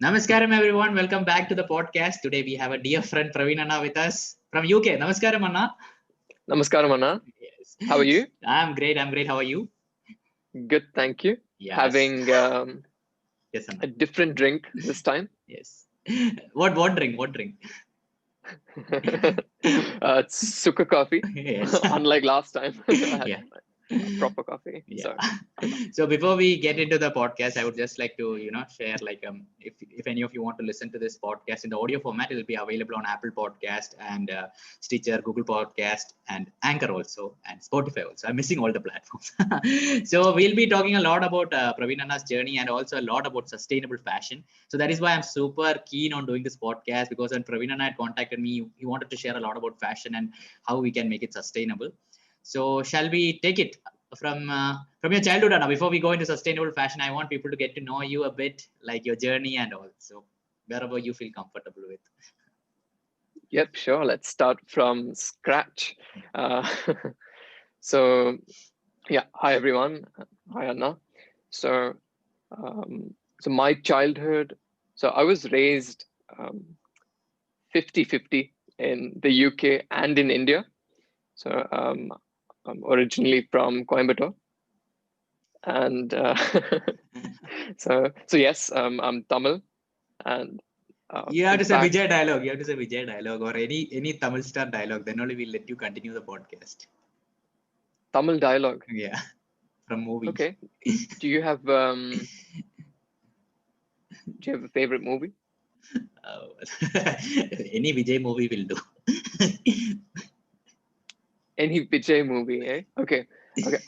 Namaskaram everyone, welcome back to the podcast. Today we have a dear friend Praveen Anna with us from UK. Namaskaram Anna. Namaskaram, Anna. Yes. How are you? I'm great. How are you? Good, thank you. Yes. Having Yes, Anna. a different drink this time. Yes. What drink? What drink? It's suka coffee, Yes. unlike last time. I had Yeah. proper coffee. Yeah. So, So before we get into the podcast, I would just like to, share if any of you want to listen to this podcast in the audio format, it will be available on Apple Podcast and Stitcher, Google Podcast, and Anchor also, and Spotify also. I'm missing all the platforms. So we'll be talking a lot about Praveen Anna's journey and also a lot about sustainable fashion. So that is why I'm super keen on doing this podcast, because when Praveen Anna had contacted me, he wanted to share a lot about fashion and how we can make it sustainable. So shall we take it from your childhood, Anna? Before we go into sustainable fashion, I want people to get to know you a bit, like your journey and all. So wherever you feel comfortable with. yep, sure. Let's start from scratch. So, yeah. Hi, everyone. Hi, Anna. So, my childhood. So I was raised 50-50 in the UK and in India. So I'm originally from Coimbatore, and so yes, I'm Tamil, and You have in to say fact, Vijay dialogue. You have to say Vijay dialogue or any Tamil star dialogue. Then only we'll let you continue the podcast. Tamil dialogue. Yeah, from movie. Okay. Do you have a favorite movie? Any Vijay movie will do. Any Vijay movie, eh? Okay.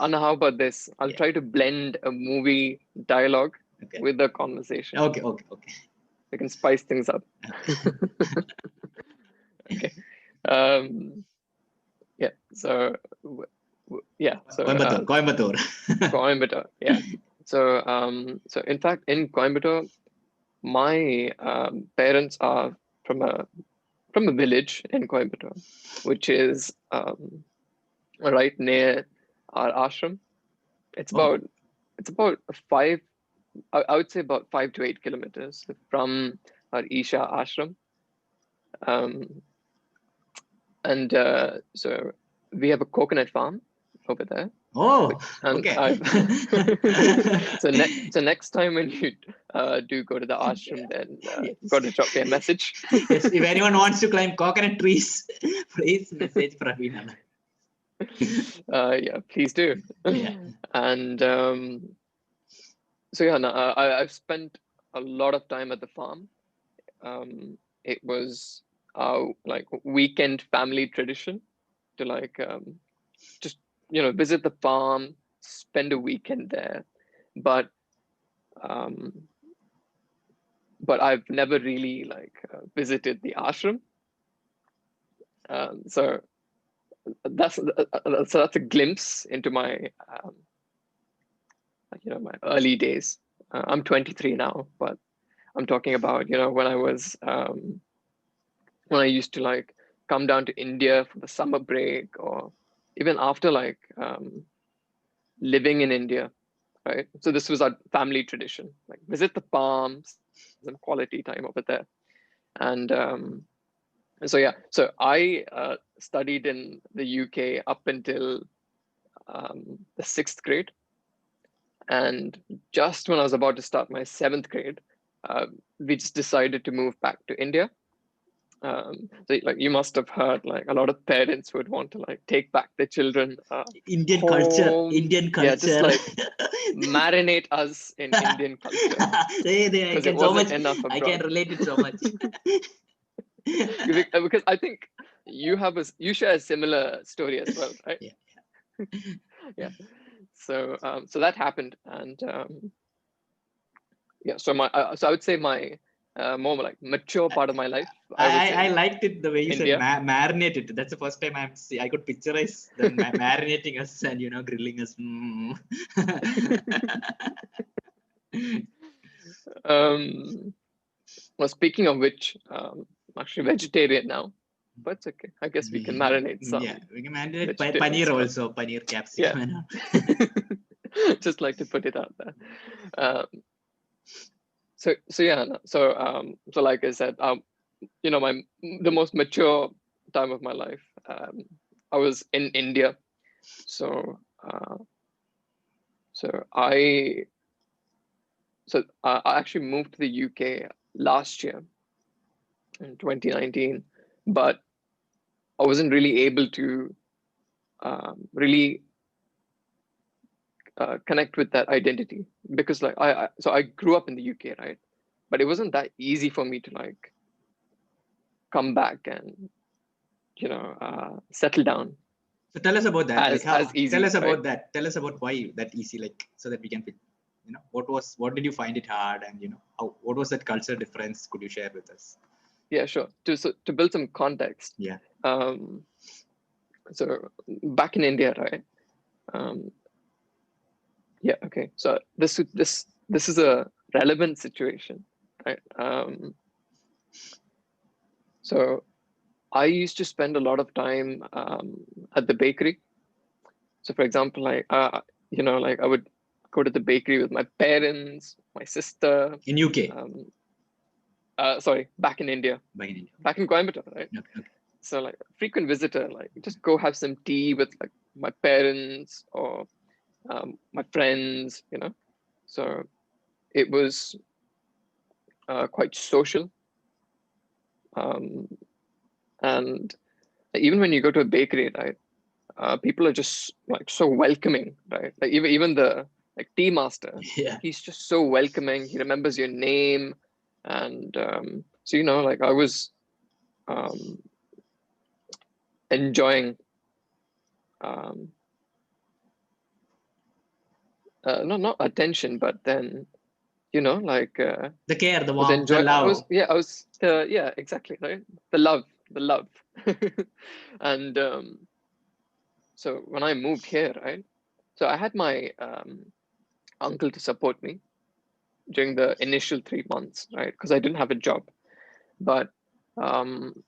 Anna, how about this? I'll try to blend a movie dialogue with a conversation. Okay. We can spice things up. Okay. Yeah. So Coimbatore. Coimbatore. Yeah. So in fact, in Coimbatore, my parents are from a village in Coimbatore, which is right near our ashram. It's about 5. I would say about 5 to 8 kilometers from our Isha ashram. And so we have a coconut farm over there. Oh, okay. So next time when you do go to the ashram, then got to drop me a message. Yes, if anyone wants to climb coconut trees, please message Praveen Anna. Yeah, please do. Yeah. And so yeah, no, I've spent a lot of time at the farm. It was our like weekend family tradition to just visit the farm, spend a weekend there. But I've never really visited the ashram. So that's a glimpse into my my early days. I'm 23 now, but I'm talking about when I was when I used to come down to India for the summer break, or even after living in India, right? So this was our family tradition, visit the farms and quality time over there. And so I studied in the UK up until the 6th grade. And just when I was about to start my 7th grade, we just decided to move back to India. So you must have heard a lot of parents would want to take back their children Indian home. culture. Yeah, just marinate us in Indian culture. I can so much. I can relate it so much. Because I think you share a similar story as well, right? Yeah. Yeah. So that happened, and yeah. So I would say my more mature part of my life. I liked it the way you India. said marinated. That's the first time I could picturize them marinating us and grilling us. Well, speaking of which, I'm actually vegetarian now, but it's okay. I guess we can marinate some. Yeah, we can marinate paneer also, paneer capsicum. Yeah. Just like to put it out there. So yeah, no, so like I said, you know, the most mature time of my life, I was in India. So so I I actually moved to the UK last year in 2019, but I wasn't really able to really connect with that identity, because like I grew up in the UK, right? But it wasn't that easy for me to like come back and, you know, settle down So tell us about that. Like as tell easy, us about right? that. Tell us about why that easy, like so that we can, you know, what did you find it hard, and you know, what was that culture difference? Could you share with us? Yeah, sure. To build some context, Yeah. um, so back in India, right? Um, yeah, okay. So this is a relevant situation, right? So I used to spend a lot of time at the bakery. So for example, like you know, like I would go to the bakery with my parents, my sister. In UK. Sorry, back in India, Back in India. back in Coimbatore, right? Okay. Okay. So like frequent visitor, like just go have some tea with like my parents or my friends, you know. So it was quite social, and even when you go to a bakery, right? People are just like so welcoming, right? Like even the like tea master, Yeah. he's just so welcoming. He remembers your name, and so you know, like I was um, enjoying um, not attention, but then you know, like The care, the was warmth, the enjoy. love. I was yeah, exactly, right. The love, and so when I moved here, right. So I had my uncle to support me during the initial 3 months, right? Because I didn't have a job. But um,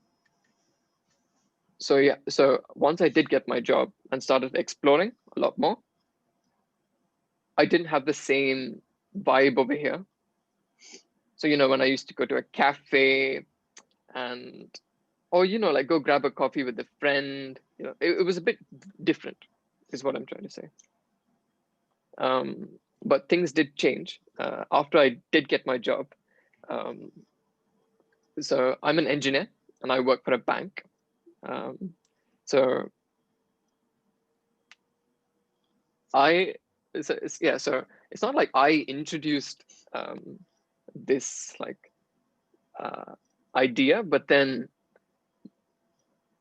so yeah, so once I did get my job and started exploring a lot more, I didn't have the same vibe over here. So you know, when I used to go to a cafe and or you know, like go grab a coffee with a friend, you know, it was a bit different, is what I'm trying to say. But things did change after I did get my job. Um, so I'm an engineer and I work for a bank. Um, so I, yeah, so it's not like I introduced this like uh, idea, but then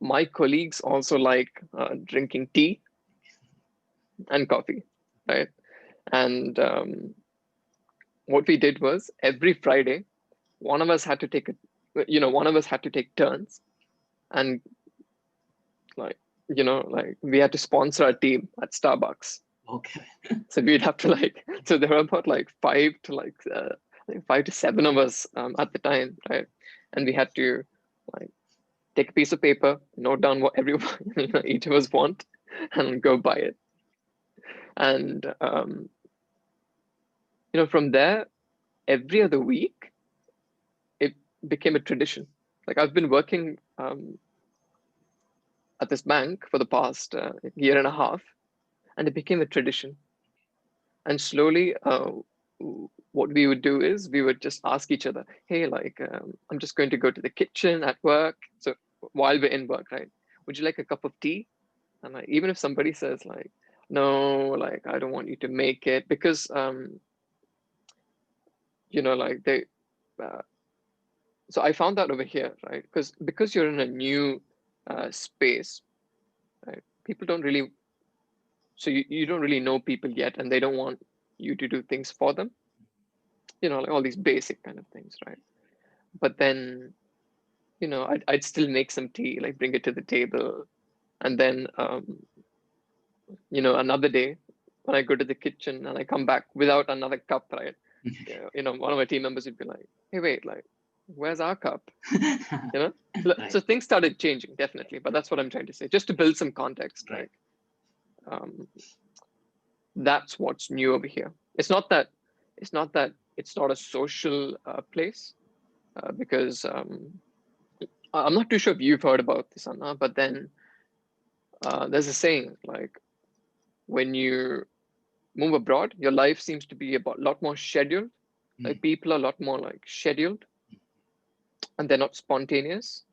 my colleagues also like drinking tea and coffee, right? And what we did was every Friday, one of us had to take one of us had to take turns, and like like we had to sponsor our team at Starbucks. Okay. So we'd have to like, so there were about like 5 to 7 of us at the time, right? And we had to like take a piece of paper, note down what everyone, each of us want, and go buy it. And from there, every other week, it became a tradition. Like I've been working at this bank for the past year and a half, and it became a tradition. And slowly, what we would do is we would just ask each other, hey, like I'm just going to go to the kitchen at work. So while we're in work, right, would you like a cup of tea? And like, even if somebody says like, no, like I don't want you to make it, because like they so I found that over here, right? Because you're in a new space, right? People don't really, so you don't really know people yet, and they don't want you to do things for them, like all these basic kind of things, right? But then, I'd still make some tea, like bring it to the table. And then, another day when I go to the kitchen and I come back without another cup, right? One of my team members would be like, hey, wait, like, where's our cup? Right. So things started changing, definitely. But that's what I'm trying to say, just to build some context, Right. That's what's new over here. It's not that it's not a social place because I'm not too sure if you've heard about this, Anna, but then there's a saying like when you move abroad, your life seems to be a lot more scheduled. Like people are a lot more like scheduled, and they're not spontaneous.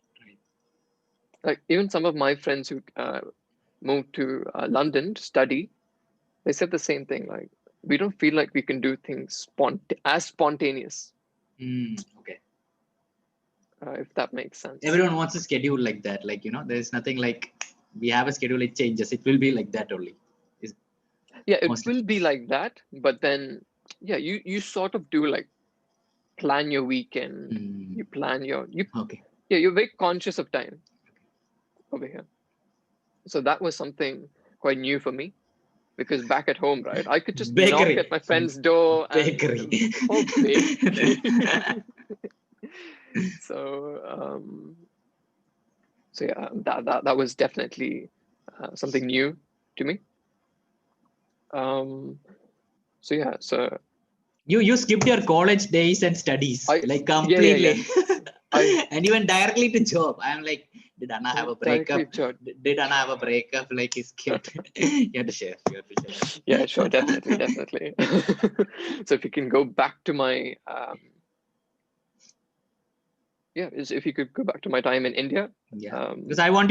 Like even some of my friends who moved to London to study, they said the same thing. Like we don't feel like we can do things as spontaneous. Okay. If that makes sense. Everyone wants a schedule like that. Like, you know, there's nothing like we have a schedule, it changes. It will be like that only. Yeah, it Mostly. will be like that. But then, yeah, you sort of do like plan your weekend. You plan Okay. Yeah, you're very conscious of time over here. So that was something quite new for me. Because back at home, right, I could just knock Bakery. at my friend's door Bakery. and bakery. So yeah, that was definitely something new to me. So yeah, so you skipped your college days and studies like completely. Yeah. And you went directly to job. I'm like, did Anna have a breakup? Did Anna have a breakup? Like he skipped. You have to share. Yeah, sure, definitely. So if you can go back to my if you could go back to my time in India. Yeah, because I want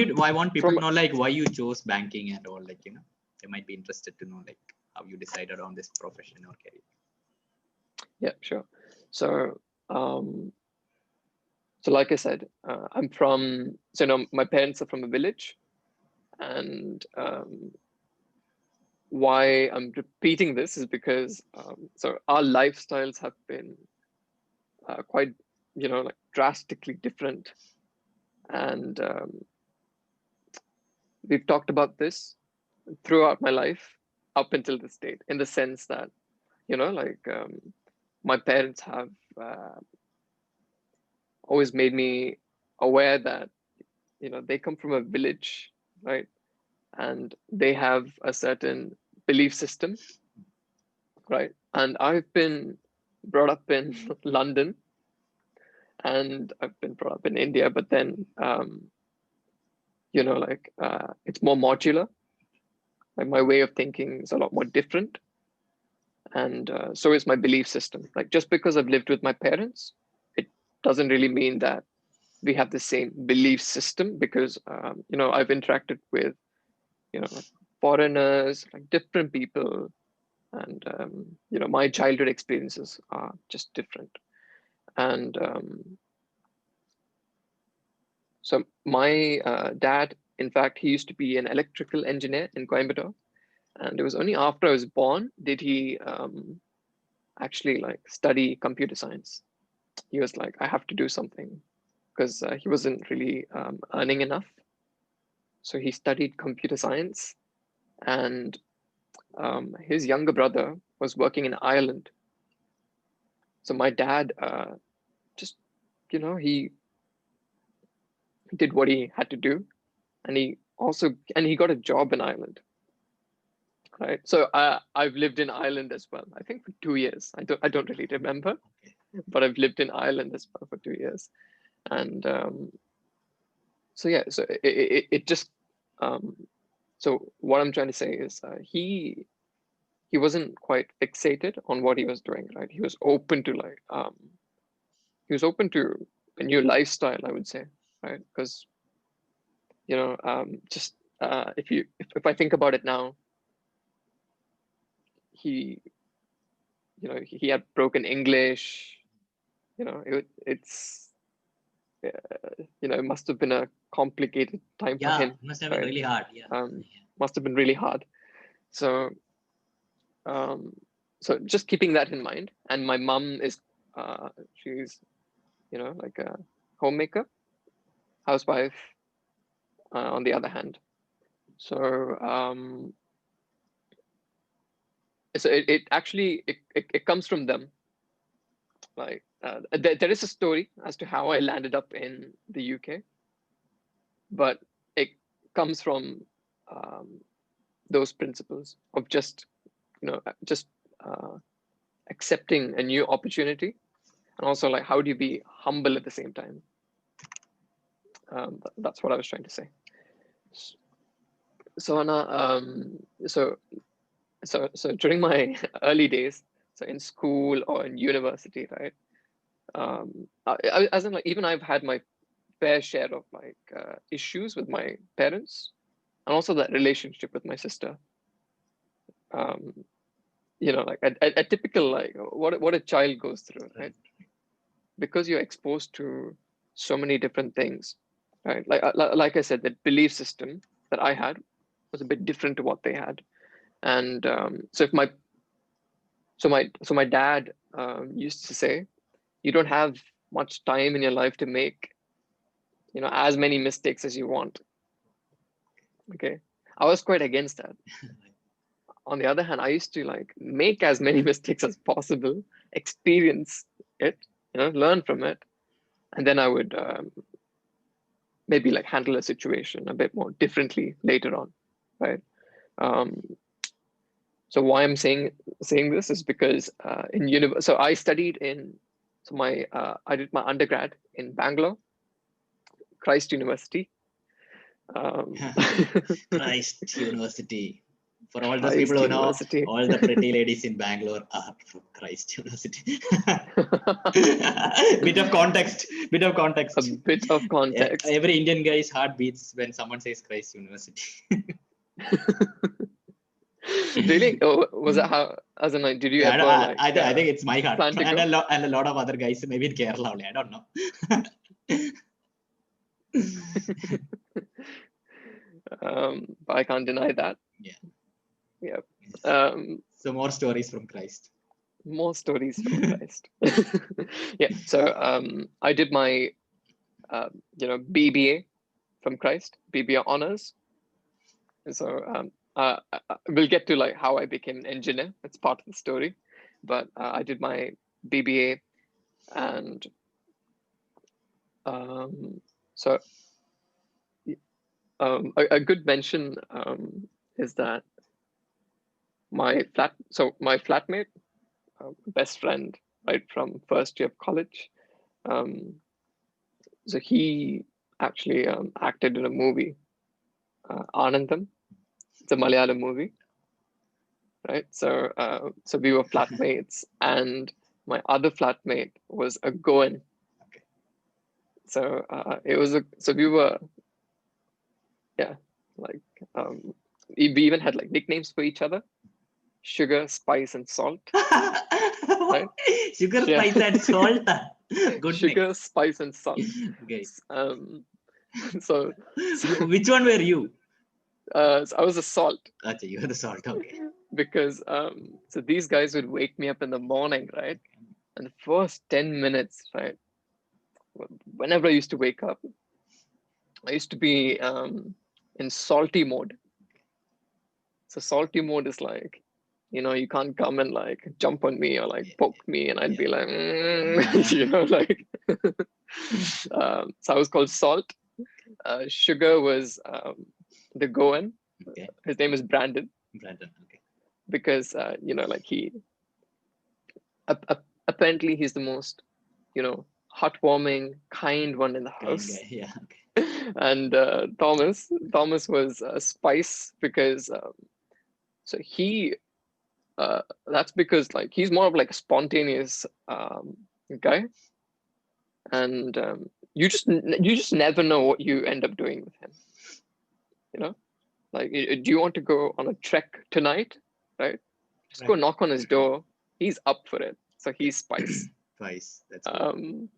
people to know like why you chose banking and all. Like, you know, they might be interested to know like how you decided on this profession or career. Yeah, sure. So so like I said, I'm from, so no, my parents are from a village, and why I'm repeating this is because so our lifestyles have been quite, you know, like drastically different, and we've talked about this throughout my life up until this date, in the sense that, you know, like my parents have always made me aware that, you know, they come from a village, right? And they have a certain belief system, right? And I've been brought up in London, and I've been brought up in India, but then you know, like it's more modular. Like my way of thinking is a lot more different, and so is my belief system. Like just because I've lived with my parents, it doesn't really mean that we have the same belief system, because you know, I've interacted with, you know, like foreigners, like different people, and you know, my childhood experiences are just different. And so my dad, in fact, he used to be an electrical engineer in Coimbatore, and it was only after I was born did he actually like study computer science. He was like, I have to do something, because he wasn't really earning enough. So he studied computer science, and his younger brother was working in Ireland. So my dad just, you know, he did what he had to do, and he got a job in Ireland, right? So I've lived in Ireland as well, I think for 2 years. I don't really remember, but I've lived in Ireland as well for 2 years. And so yeah, so it just so what I'm trying to say is he wasn't quite fixated on what he was doing, right? He was open to like he was open to a new lifestyle, I would say, right? Because, you know, just if I think about it now, he, you know, he had broken English, you know, it's you know, it must have been a complicated time for him. It must have been really hard. Must have been really hard. So so just keeping that in mind. And my mom is she's, you know, like a homemaker, housewife, on the other hand. So so it actually it comes from them. Like there is a story as to how I landed up in the UK, but it comes from those principles of just, you know, just accepting a new opportunity, and also like how do you be humble at the same time. That's what I was trying to say. So Anna, so during my early days, so in school or in university, right? As in like, even I've had my fair share of like issues with my parents, and also that relationship with my sister. You know, like a typical like what a child goes through, right? Because you're exposed to so many different things, right? Like I said, that belief system that I had was a bit different to what they had, and so my dad used to say, you don't have much time in your life to make, you know, as many mistakes as you want. Okay, I was quite against that. On the other hand, I used to like make as many mistakes as possible, experience it, you know, learn from it, and then I would maybe like handle a situation a bit more differently later on, right? So why I'm saying this is because in university, so I studied in, so my I did my undergrad in Bangalore, Christ University. Christ University. For all those Christ people who know, University. all the pretty ladies in Bangalore are from Christ University. Bit of context. A bit of context. Every Indian guy's heart beats when someone says Christ University. Really? Oh, was that how? As in, like, did you ever like? I think it's my heart, plan to and go? a lot of other guys, maybe in Kerala only. I don't know. But I can't deny that. Yeah. Yeah. So more stories from Christ. More stories from Christ. Yeah. So I did my you know, BBA from Christ, BBA honors. And so we'll get to like how I became an engineer. It's part of the story. But I did my BBA, and so a good mention is that my flatmate, best friend, right from first year of college, so he actually acted in a movie, Anandam. It's a Malayalam movie, right? So so we were flatmates, and my other flatmate was a Goan. Okay. So it was so we were, yeah, like we even had like nicknames for each other: Sugar, Spice, and Salt. Right? Sugar, Yeah. spice, and salt. Good Sugar, name. Spice, and Salt. Okay. So Which one were you? so I was a salt. Okay, you were the salt. Okay. Because so these guys would wake me up in the morning, right? And the first 10 minutes, right? Whenever I used to wake up, I used to be in salty mode. So salty mode is like, you know, you can't come and like jump on me or like poke me, and I'd be like, you know, like. So I was called Salt. Sugar was the Goan. Okay. His name is Brandon. Brandon. Okay. Because you know, like he apparently he's the most, you know, heartwarming, kind one in the house. Kind guy. Yeah. Okay. And Thomas was Spice, because so he that's because like he's more of like a spontaneous guy, and you just never know what you end up doing with him, you know. Like, do you want to go on a trek tonight, right? Just go knock on his door. He's up for it. So he's Spice. Spice. That's good.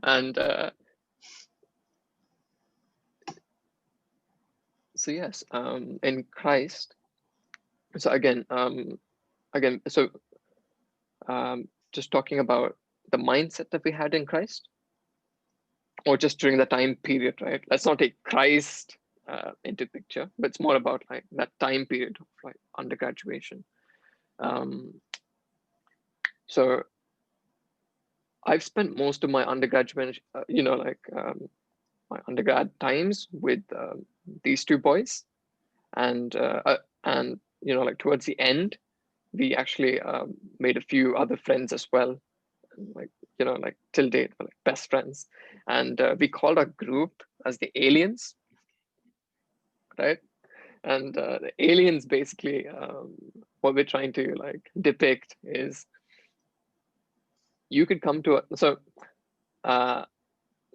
And so yes, in Christ. So again, so just talking about the mindset that we had in Christ, or just during the time period, right? Let's not take Christ into picture, but it's more about like that time period of like undergraduation. So I've spent most of my undergraduate, you know, like my undergrad times with these two boys, and you know, like towards the end, we actually made a few other friends as well, like, you know, like till date, we're like best friends. And we called our group as the aliens, right? And the aliens basically, what we're trying to like depict is you could come to so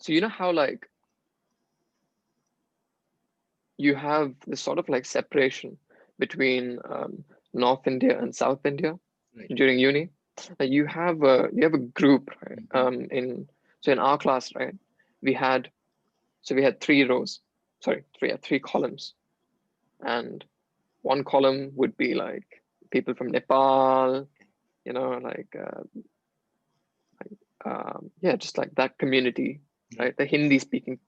you know how like you have this sort of like separation between North India and South India during uni. You have a group, right? In our class, right, we had three rows, three columns, and one column would be like people from Nepal, you know, like just like that community, right? The Hindi speaking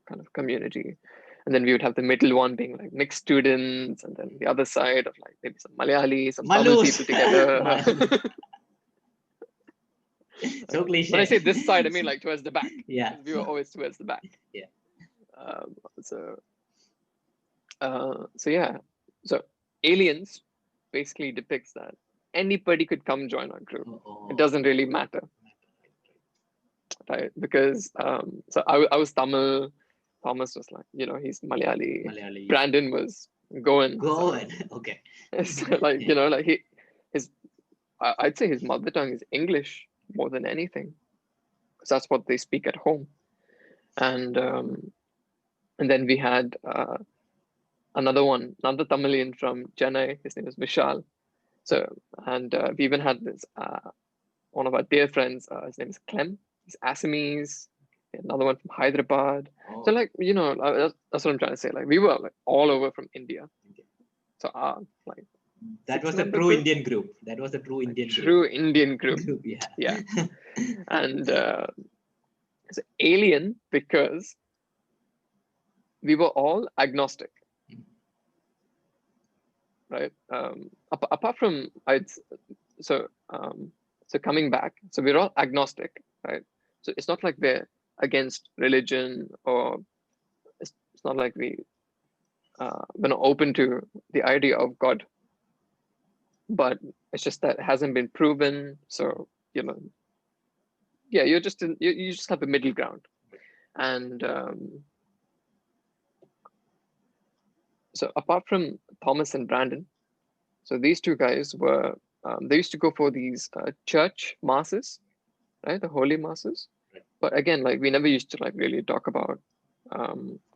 kind of community. And then we would have the middle one being like mixed students, and then the other side of like maybe some Malayali, some Tamil Malus. people together. So cliche. When I say this side, I mean like towards the back. Yeah. We were always towards the back. Yeah. So yeah. So aliens basically depicts that anybody could come join our group. It doesn't really matter. Right? Because so I was Tamil. Thomas was like, you know, he's Malayali. Brandon was Goan. Okay. So like, you know, like I'd say his mother tongue is English more than anything, because that's what they speak at home. And then we had another Tamilian from Chennai. His name is Vishal. So, and we even had this one of our dear friends. His name is Clem. He's Assamese. Another one from Hyderabad. So like, you know, that's what I'm trying to say. Like we were like all over from India. So like that was the true Indian group. That was the true Indian group. True Indian group. Yeah. And it's alien because we were all agnostic. Right. Apart from so coming back, so we're all agnostic, right? So it's not like we're against religion, or it's not like we're not open to the idea of God, but it's just that it hasn't been proven. So, you know, yeah, you just have a middle ground. And so apart from Thomas and Brandon, so these two guys were they used to go for these church masses, right? The holy masses. But again, like we never used to like really talk about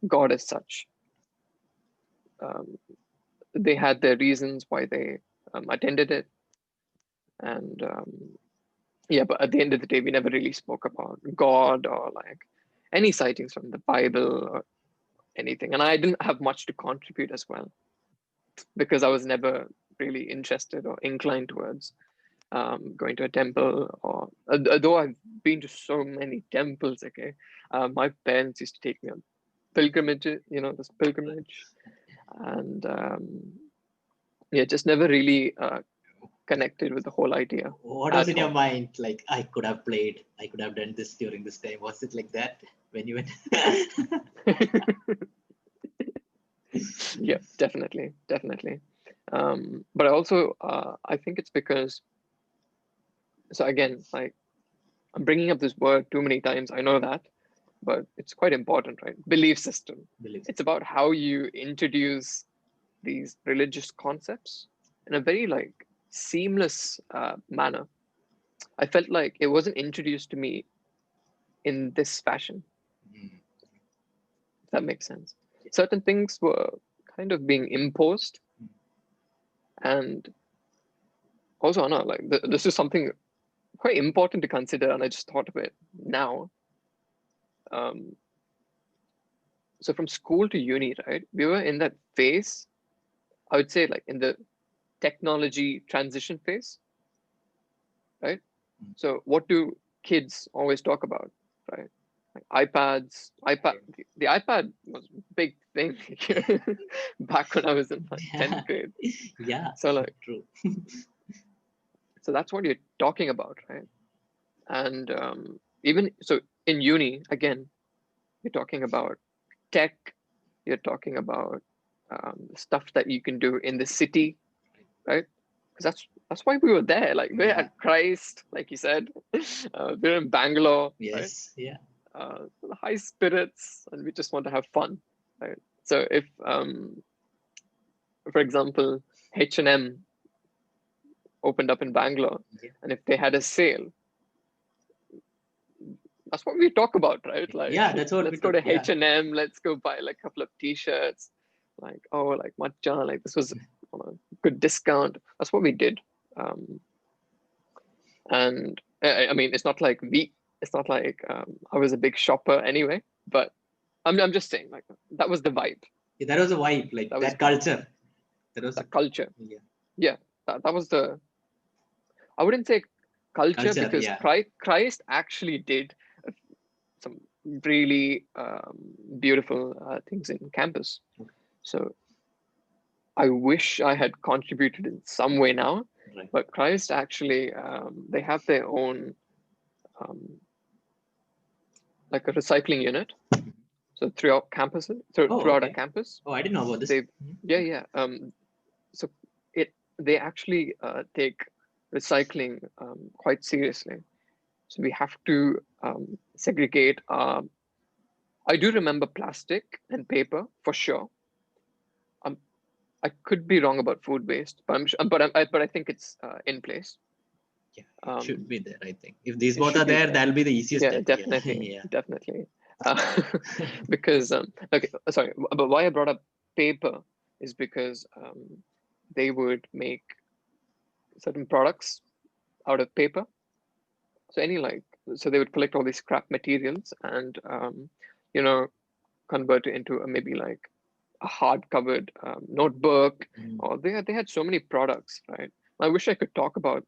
God as such. They had their reasons why they attended it, and yeah, but at the end of the day, we never really spoke about God or like any sightings from the Bible or anything. And I didn't have much to contribute as well, because I was never really interested or inclined towards going to a temple, or though I've been to so many temples. Okay, my parents used to take me on pilgrimage, you know, this pilgrimage, and yeah, just never really connected with the whole idea. What was in your mind? Like, I could have played, I could have done this during this time. Was it like that when you went? Yeah, definitely. But also, I think it's because, so again, like I'm bringing up this word too many times. I know that, but it's quite important, right? Belief system. It's about how you introduce these religious concepts in a very like seamless manner. I felt like it wasn't introduced to me in this fashion. If that makes sense. Certain things were kind of being imposed, and also Anna, like this is something quite important to consider, and I just thought of it now. So from school to uni, right, we were in that phase, I would say, like in the technology transition phase, right? So what do kids always talk about, right? Like the iPad was a big thing back when I was in like 10th grade. Yeah, so like true. So that's what you're talking about, right? And even so in uni, again, you're talking about tech, you're talking about stuff that you can do in the city, right? because that's why we were there. Like we're at Christ, like you said. We're in Bangalore, right? Yes. Yeah. High spirits, and we just want to have fun, right? So if, for example, H&M opened up in Bangalore, and if they had a sale, that's what we talk about, right? Like, Yeah, that's what let's go to H&M, let's go buy like a couple of t-shirts, like, oh, like matcha, like this was on a good discount. That's what we did. And I mean, it's not like I was a big shopper anyway, but I'm just saying, like, that was the vibe. Yeah, that was a vibe, like that culture. That was the culture. Yeah. Yeah, that was the, I wouldn't say culture because Christ actually did some really beautiful things in campus. Okay. So I wish I had contributed in some way now, but Christ actually, they have their own like a recycling unit. So throughout campuses, throughout our campus. Oh, I didn't know about this. So they actually take recycling quite seriously. So we have to segregate. I do remember plastic and paper for sure. I could be wrong about food waste, but I think it's in place. Yeah, it should be there. I think if these both are there, that'll be the easiest. Yeah, definitely, definitely. Because okay, sorry, but why I brought up paper is because they would make certain products out of paper. So they would collect all these scrap materials and convert it into maybe like a hard-covered notebook, or they had so many products, right? I wish I could talk about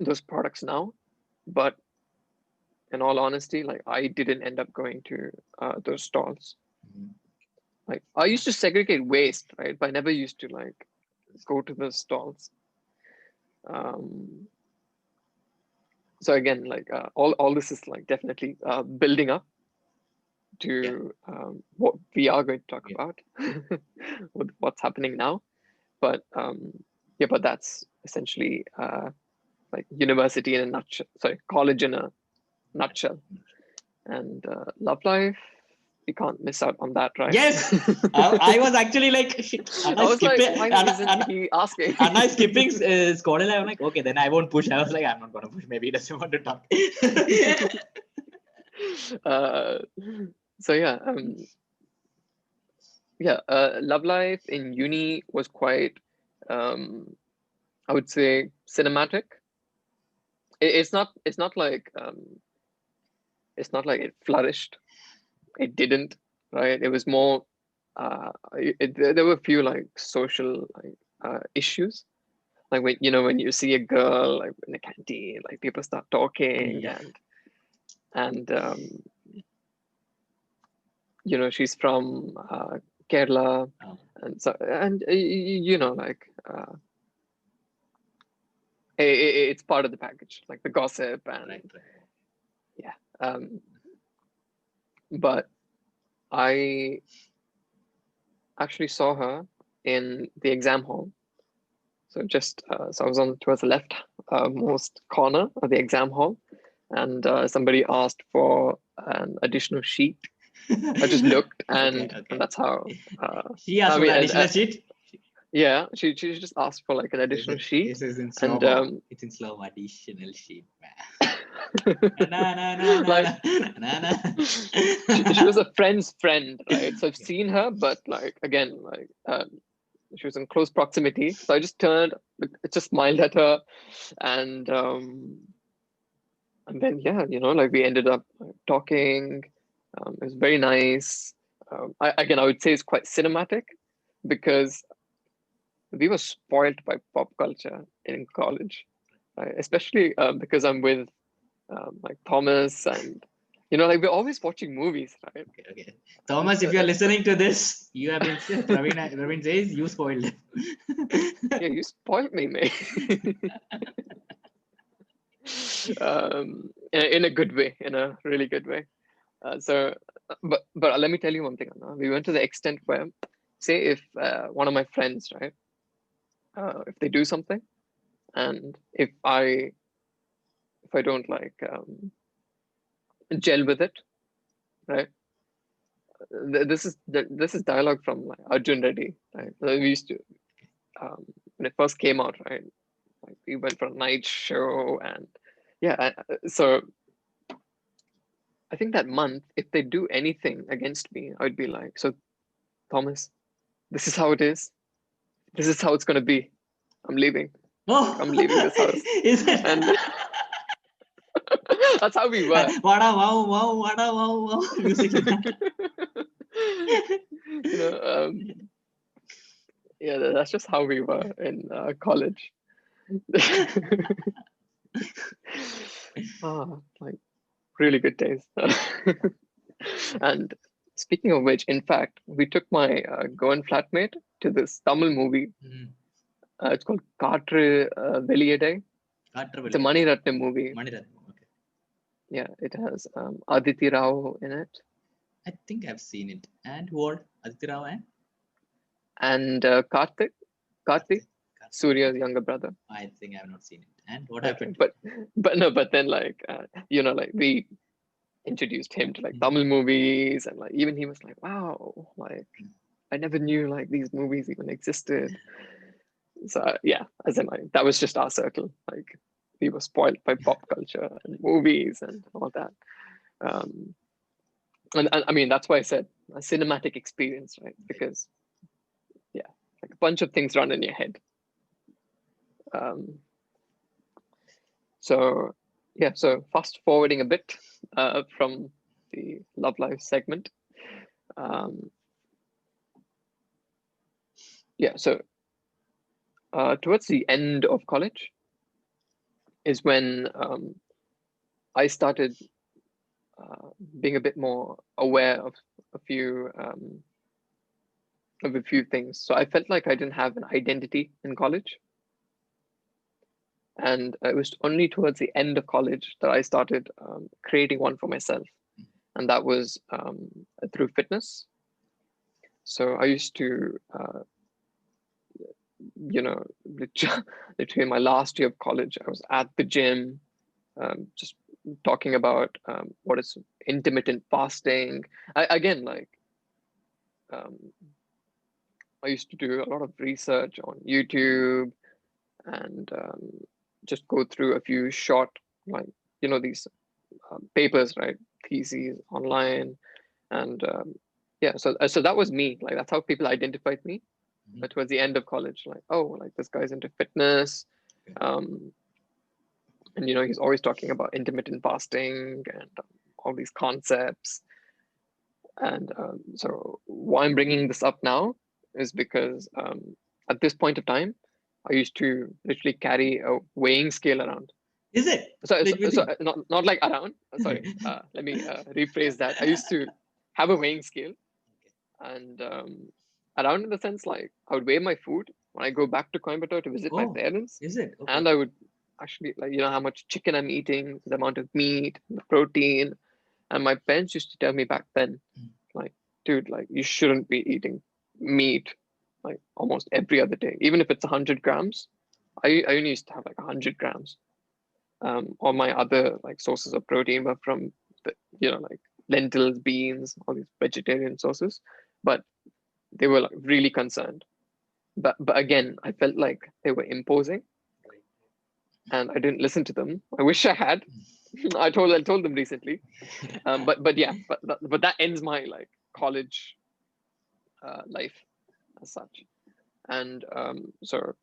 those products now, but in all honesty, like I didn't end up going to those stalls. Like I used to segregate waste, right? But I never used to like go to those stalls. So again, like all this is like definitely building up to what we are going to talk about, what's happening now. But but that's essentially like university in a nutshell. Sorry, college in a nutshell. And love life, you can't miss out on that, right? Yes, I was actually like, I was like, why isn't he asking? Anna skipping Scotland. I'm like, okay, then I won't push. I was like, I'm not gonna push. Maybe he doesn't want to talk. So yeah, love life in uni was quite, I would say, cinematic. It's not like it flourished. It didn't, right? It was more. There were a few like social issues, like when you see a girl like in the canteen, like people start talking, and she's from Kerala, and so like it's part of the package, like the gossip and but I actually saw her in the exam hall. So so I was on towards the left most corner of the exam hall, and somebody asked for an additional sheet. I just looked, and that's how she asked for an additional sheet. Yeah, she just asked for like an additional sheet. This is in slow. And it's in slow additional sheet. She was a friend's friend, right? So I've seen her, but like again, like she was in close proximity. So I just turned, just smiled at her, and then like we ended up talking. It was very nice. I would say it's quite cinematic because we were spoiled by pop culture in college, right? Especially because I'm with like Thomas, and like we're always watching movies, right? Okay. Thomas, if you're listening to this, you have been Praveen says you spoiled it. Yeah, you spoiled me, mate. In a good way, in a really good way. But let me tell you one thing, Anna. We went to the extent where, say, if one of my friends, right, if they do something, and if I don't like gel with it, right? This is dialogue from like Arjun Reddy, right? So we used to when it first came out, right? Like we went for a night show, and yeah, so I think that month, if they do anything against me, I'd be like, so Thomas, this is how it is. This is how it's gonna be. I'm leaving. Oh, I'm leaving this house, is it? and that's how we were. Wada wow wow, wada wow wow, music. You know, yeah, that's just how we were in college. Like really good days. And speaking of which, in fact, we took my Goan flatmate to this Tamil movie. It's called Kaatru Veliyadai. It's a Mani Ratnam movie. Mani Ratnam, okay. Yeah, it has Aditi Rao in it. I think I've seen it. And who all? Aditi Rao and Karthik, Surya's younger brother. I think I have not seen it. And what happened? But then like like we introduced him to like Tamil movies, and like even he was like, wow, like I never knew like these movies even existed. So yeah, as in like that was just our circle. Like we were spoiled by pop culture and movies and all that. And I mean that's why I said a cinematic experience, right? Because yeah, like a bunch of things run in your head. So yeah, so fast forwarding a bit from the Love Life segment. Yeah, so towards the end of college is when I started being a bit more aware of a few things. So I felt like I didn't have an identity in college. And it was only towards the end of college that I started creating one for myself. And that was through fitness. So I used to, literally my last year of college, I was at the gym, just talking about what is intermittent fasting. I used to do a lot of research on YouTube and just go through a few short, like, these papers, right? Theses online. And yeah, so that was me. Like, that's how people identified me. But towards the end of college, like, oh, like this guy's into fitness. And, he's always talking about intermittent fasting and all these concepts. And so why I'm bringing this up now is because at this point of time, I used to literally carry a weighing scale around. Is it? So not like around. Sorry, let me rephrase that. I used to have a weighing scale, and around in the sense like I would weigh my food when I go back to Coimbatore to visit my parents. Is it? Okay. And I would actually like how much chicken I'm eating, the amount of meat, the protein, and my parents used to tell me back then, like, dude, like you shouldn't be eating meat like almost every other day, even if it's 100 grams. I only used to have like 100 grams. All my other like sources of protein were from like lentils, beans, all these vegetarian sources, but they were like really concerned. But again, I felt like they were imposing, and I didn't listen to them. I wish I had. I told them recently. But yeah, but that ends my like college life as such. And so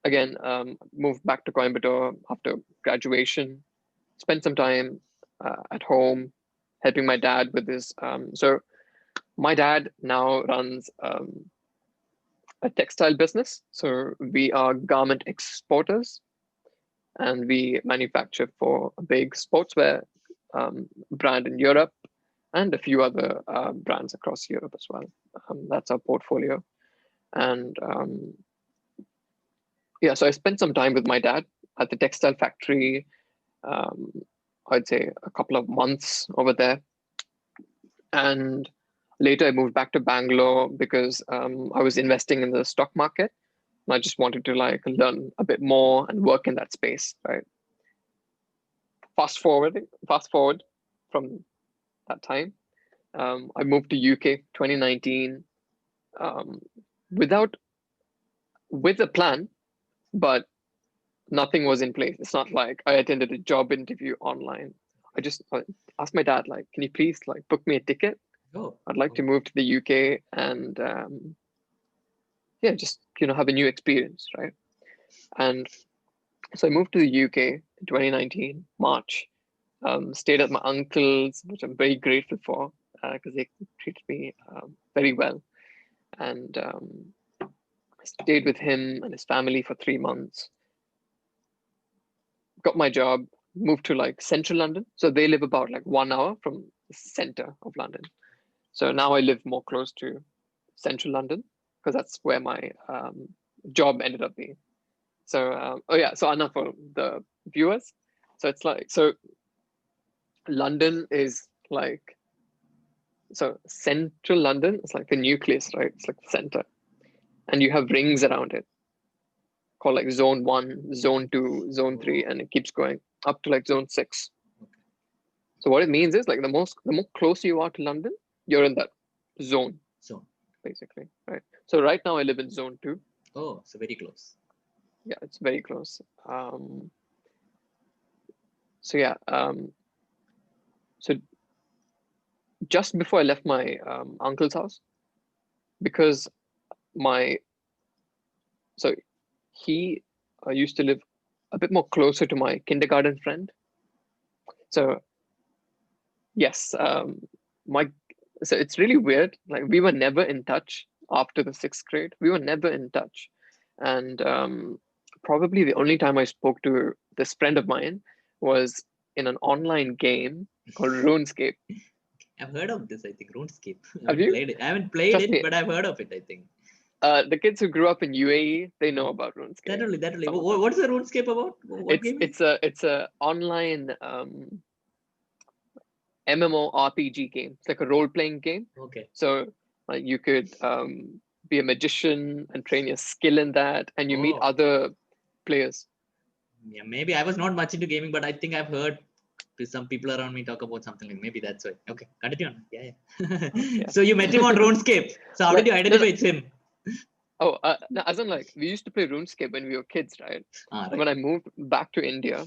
again, moved back to Coimbatore after graduation, spent some time at home helping my dad with this. So my dad now runs a textile business. So we are garment exporters, and we manufacture for a big sportswear brand in Europe and a few other brands across Europe as well. That's our portfolio. And yeah, so I spent some time with my dad at the textile factory. I'd say a couple of months over there. And later I moved back to Bangalore because I was investing in the stock market. I just wanted to like learn a bit more and work in that space, right? Fast forward from that time, I moved to UK 2019, without with a plan, but nothing was in place. It's not like I attended a job interview online. I just asked my dad, like, can you please like book me a ticket? Oh, I'd like to move to the UK and yeah, just have a new experience, right? And so I moved to the UK in 2019 March. Stayed at my uncle's, which I'm very grateful for because they treated me very well, and I stayed with him and his family for 3 months. Got my job, moved to like central London. So they live about like 1 hour from the center of London. So now I live more close to central London because that's where my job ended up being. So, oh yeah, so Anna, for the viewers, so it's like, so London is like, so central London is like the nucleus, right? It's like the center. And you have rings around it called like zone 1, zone 2, zone 3, and it keeps going up to like zone 6. So what it means is like the more closer you are to London, you're in that zone. So basically, right? So right now I live in zone 2. Oh, so very close. Yeah, it's very close. So yeah, so just before I left my uncle's house, because he used to live a bit more closer to my kindergarten friend. So yes, so it's really weird. Like we were never in touch after the 6th grade. We were never in touch, and probably the only time I spoke to this friend of mine was in an online game called RuneScape. I've heard of this, I think, RuneScape. Have you? Played it. I haven't played Trust it, me. but I've heard of it, I think. The kids who grew up in UAE, they know about RuneScape. That only. What's the RuneScape about? What game is it? It's a online MMORPG game. It's like a role-playing game. Okay. So you could be a magician and train your skill in that, and you meet other players. Yeah, maybe I was not much into gaming, but I think I've heard some people around me talk about something like maybe that's why. Okay, continue on. Yeah. Okay. So you met him on RuneScape. So how did you identify it's him? Oh, no, as in like we used to play RuneScape when we were kids, right? Right. When I moved back to India,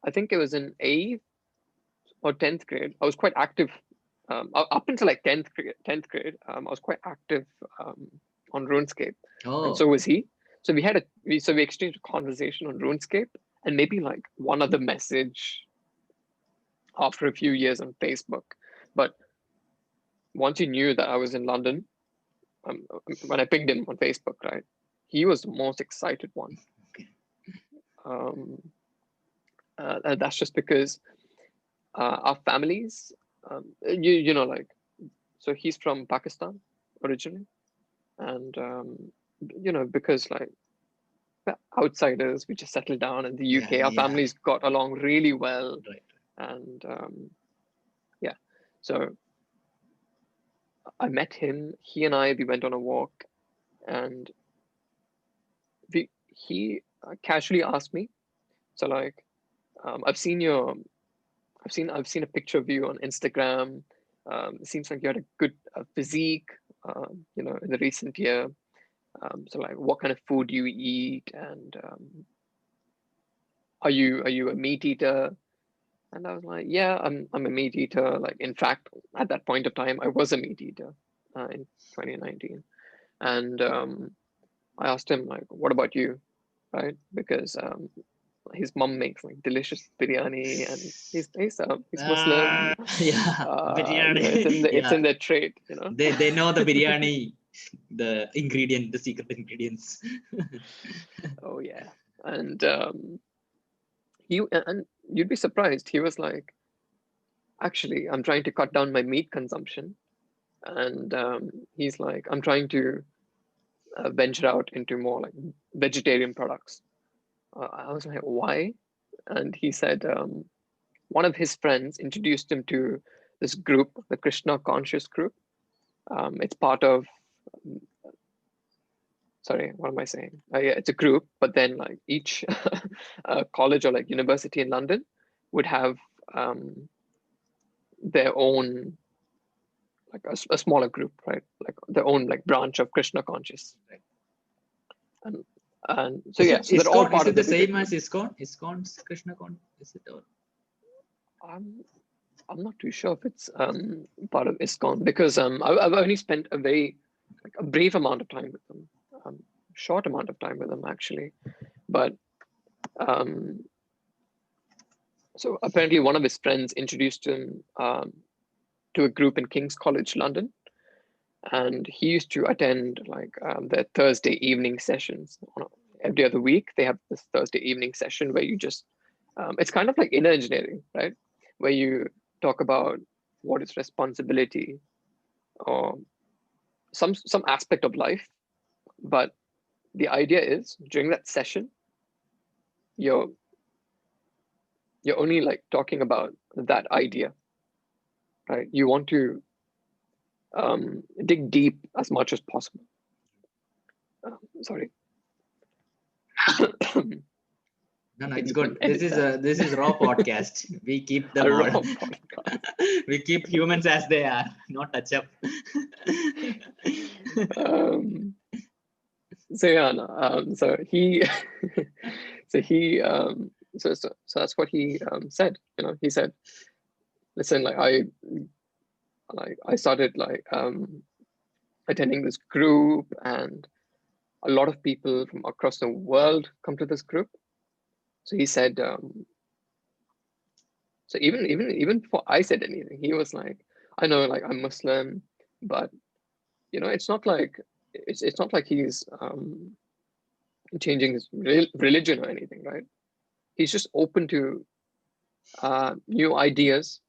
I think it was in 8th or 10th grade. I was quite active up until like 10th grade. I was quite active on RuneScape, and so was he. So we exchanged a conversation on RuneScape, and maybe like one other message after a few years on Facebook. But once he knew that I was in London, when I pinged him on Facebook, right, he was the most excited one. That's just because our families, you know, like, so he's from Pakistan originally, and you know, because like outsiders, we just settled down in the UK. Our families got along really well, right. And yeah, so I met him. He and I, we went on a walk, and he casually asked me, so like, I've seen a picture of you on Instagram. It seems like you had a good physique, you know, in the recent year. So like, what kind of food do you eat, and are you a meat eater? And I was like, yeah, I'm a meat eater. Like, in fact, at that point of time, I was a meat eater in 2019. And I asked him, like, what about you? Right? Because his mom makes like delicious biryani, and he's Muslim. Biryani. You know, it's in their trait, you know. They know the biryani, the secret ingredients. Oh yeah. And you'd be surprised. He was like, actually, I'm trying to cut down my meat consumption. And he's like, I'm trying to venture out into more like vegetarian products. I was like, why? And he said one of his friends introduced him to this group, the Krishna conscious group. It's part of, sorry, what am I saying? Yeah, it's a group, but then like each college or like university in London would have their own, like a smaller group, right? Like their own like branch of Krishna conscious. Right. And so yeah, so they're all ISKCON, part is of it the the bigger same group. as ISKCON? ISKCON's Krishna Con? Is it or? I'm not too sure if it's part of ISKCON, because I've only spent a very like a brief amount of time with them, short amount of time with them actually, but so apparently one of his friends introduced him to a group in King's College London, and he used to attend like their Thursday evening sessions. Every other week they have this Thursday evening session where you just it's kind of like inner engineering, right, where you talk about what is responsibility or some aspect of life, but the idea is during that session you're only like talking about that idea, right? You want to dig deep as much as possible. Sorry. No, Okay, it's you can good. edit that. This is raw podcast. We keep them A all. raw podcast. We keep humans as they are, not touch up. So yeah, no, so he, so he, so that's what he said. You know, he said, "Listen, like I started like attending this group, and a lot of people from across the world come to this group." So he said, so even before I said anything, he was like, "I know, like I'm Muslim, but you know, it's not like he's changing his religion or anything, right? He's just open to new ideas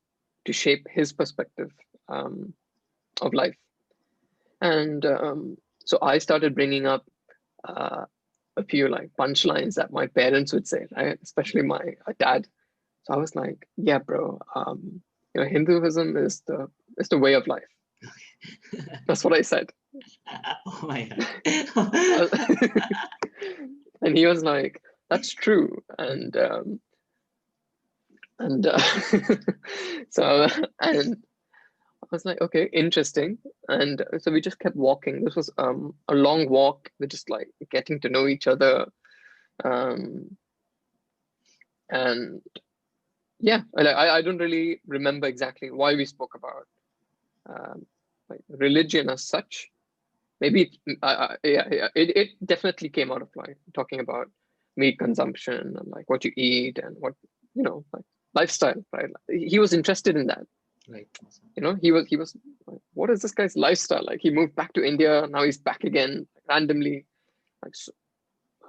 to shape his perspective of life." And so I started bringing up a few like punchlines that my parents would say, right? Especially my dad. So I was like, "Yeah, bro, you know, Hinduism is the way of life." That's what I said. Oh my god. And he was like, "That's true." And so and I was like, "Okay, interesting." And so we just kept walking. This was a long walk. We're just like getting to know each other. Um, and yeah, I don't really remember exactly why we spoke about like religion as such. Maybe it definitely came out of like talking about meat consumption and like what you eat and what, you know, like lifestyle, right? He was interested in that. Right. You know, he was like, what is this guy's lifestyle? Like he moved back to India, now he's back again randomly. Like so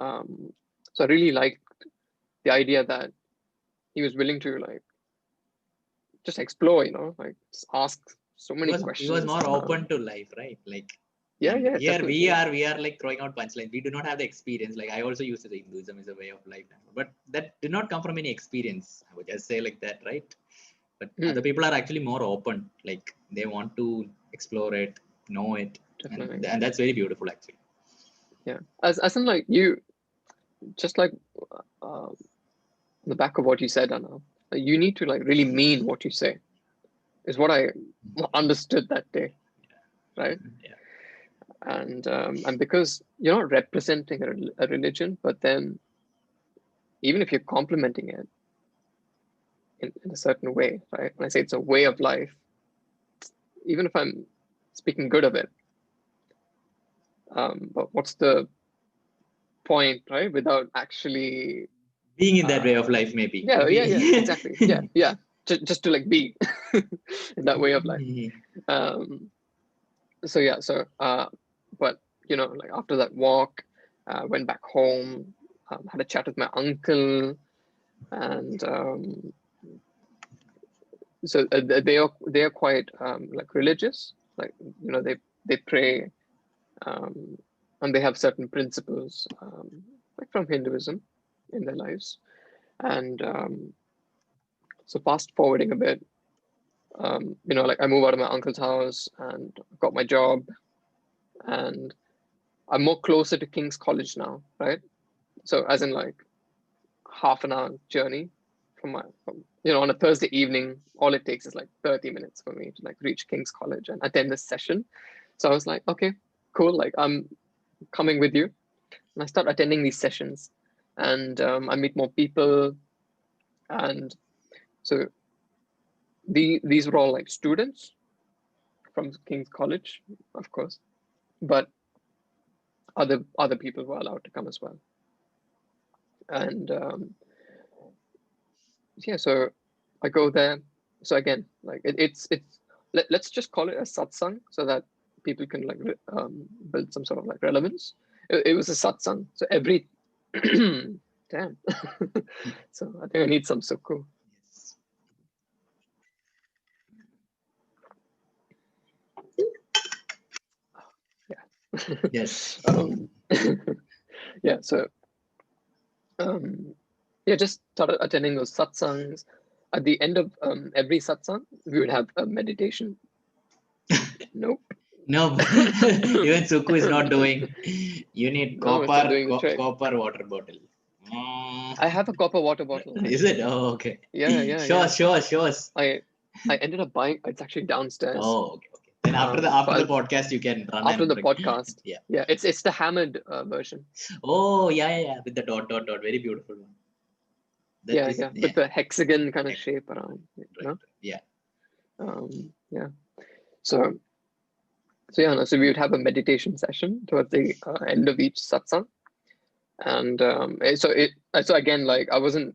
I really liked the idea that he was willing to like just explore, you know, like just ask so many He was questions. more open to life, right? Like, Yeah, and yeah, here definitely. Yeah. we are like throwing out punchlines. We do not have the experience. Like I also use the Hinduism as a way of life, but that did not come from any experience. I would just say like that, right? But other people are actually more open. Like they want to explore it, know it, Definitely. and that's very beautiful actually. Yeah, as in like you, just like on the back of what you said, Anna, like you need to like really mean what you say, is what I understood that day, right? Yeah. And because you're not representing a religion, but then even if you're complementing it in a certain way, right? When I say it's a way of life, even if I'm speaking good of it, but what's the point, right? Without actually Being in that way of life, maybe. yeah, Maybe. exactly. Yeah. Just to like be in that way of life. Um, so yeah, so but you know, like after that walk, went back home, had a chat with my uncle, and so they are quite like religious, like you know they pray, um, and they have certain principles like from Hinduism in their lives, and so fast forwarding a bit, you know, like I moved out of my uncle's house and got my job, and I'm more closer to King's College now, right? So as in like half an hour journey from on a Thursday evening, all it takes is like 30 minutes for me to like reach King's College and attend this session. So I was like, okay, cool. Like I'm coming with you. And I start attending these sessions, and I meet more people. And so these were all like students from King's College, of course, but other people were allowed to come as well. And yeah, so I go there. So again, like let's just call it a satsang so that people can like build some sort of like relevance. It was a satsang. So every damn. So I think I need some sukku. Yeah. Yes. Yeah. So yeah, just started attending those satsangs. At the end of every satsang, we would have a meditation. Nope. No, even Suku is not doing. You need No, it's not doing the trick. copper water bottle. I have a copper water bottle. Is it? Oh, okay. Yeah. Show us. I ended up buying. It's actually downstairs. Oh, okay. Then after the podcast, you can run after and the bring. podcast. Yeah. It's the hammered version. Oh, yeah. With the dot. Very beautiful one. Yeah. With the hexagon kind of shape around. Right. Yeah. Yeah. So we would have a meditation session towards the end of each satsang, and so again, like I wasn't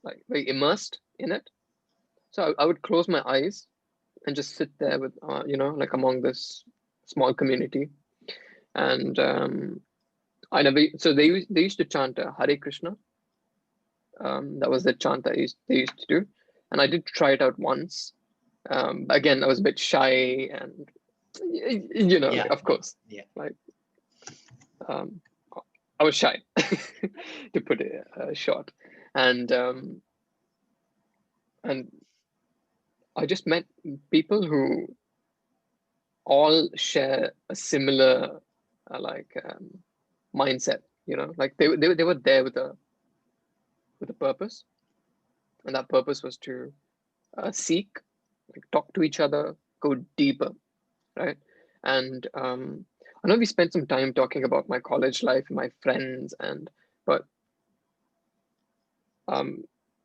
like very immersed in it, so I would close my eyes and just sit there with like among this small community, and they used to chant Hare Krishna. That was the chant that they used to do, and I did try it out once. Again, I was a bit shy, and of course, like I was shy, to put it short, and I just met people who all share a similar mindset. Like they were there with a purpose, and that purpose was to seek, like, talk to each other, go deeper, right? And I know we spent some time talking about my college life and my friends, but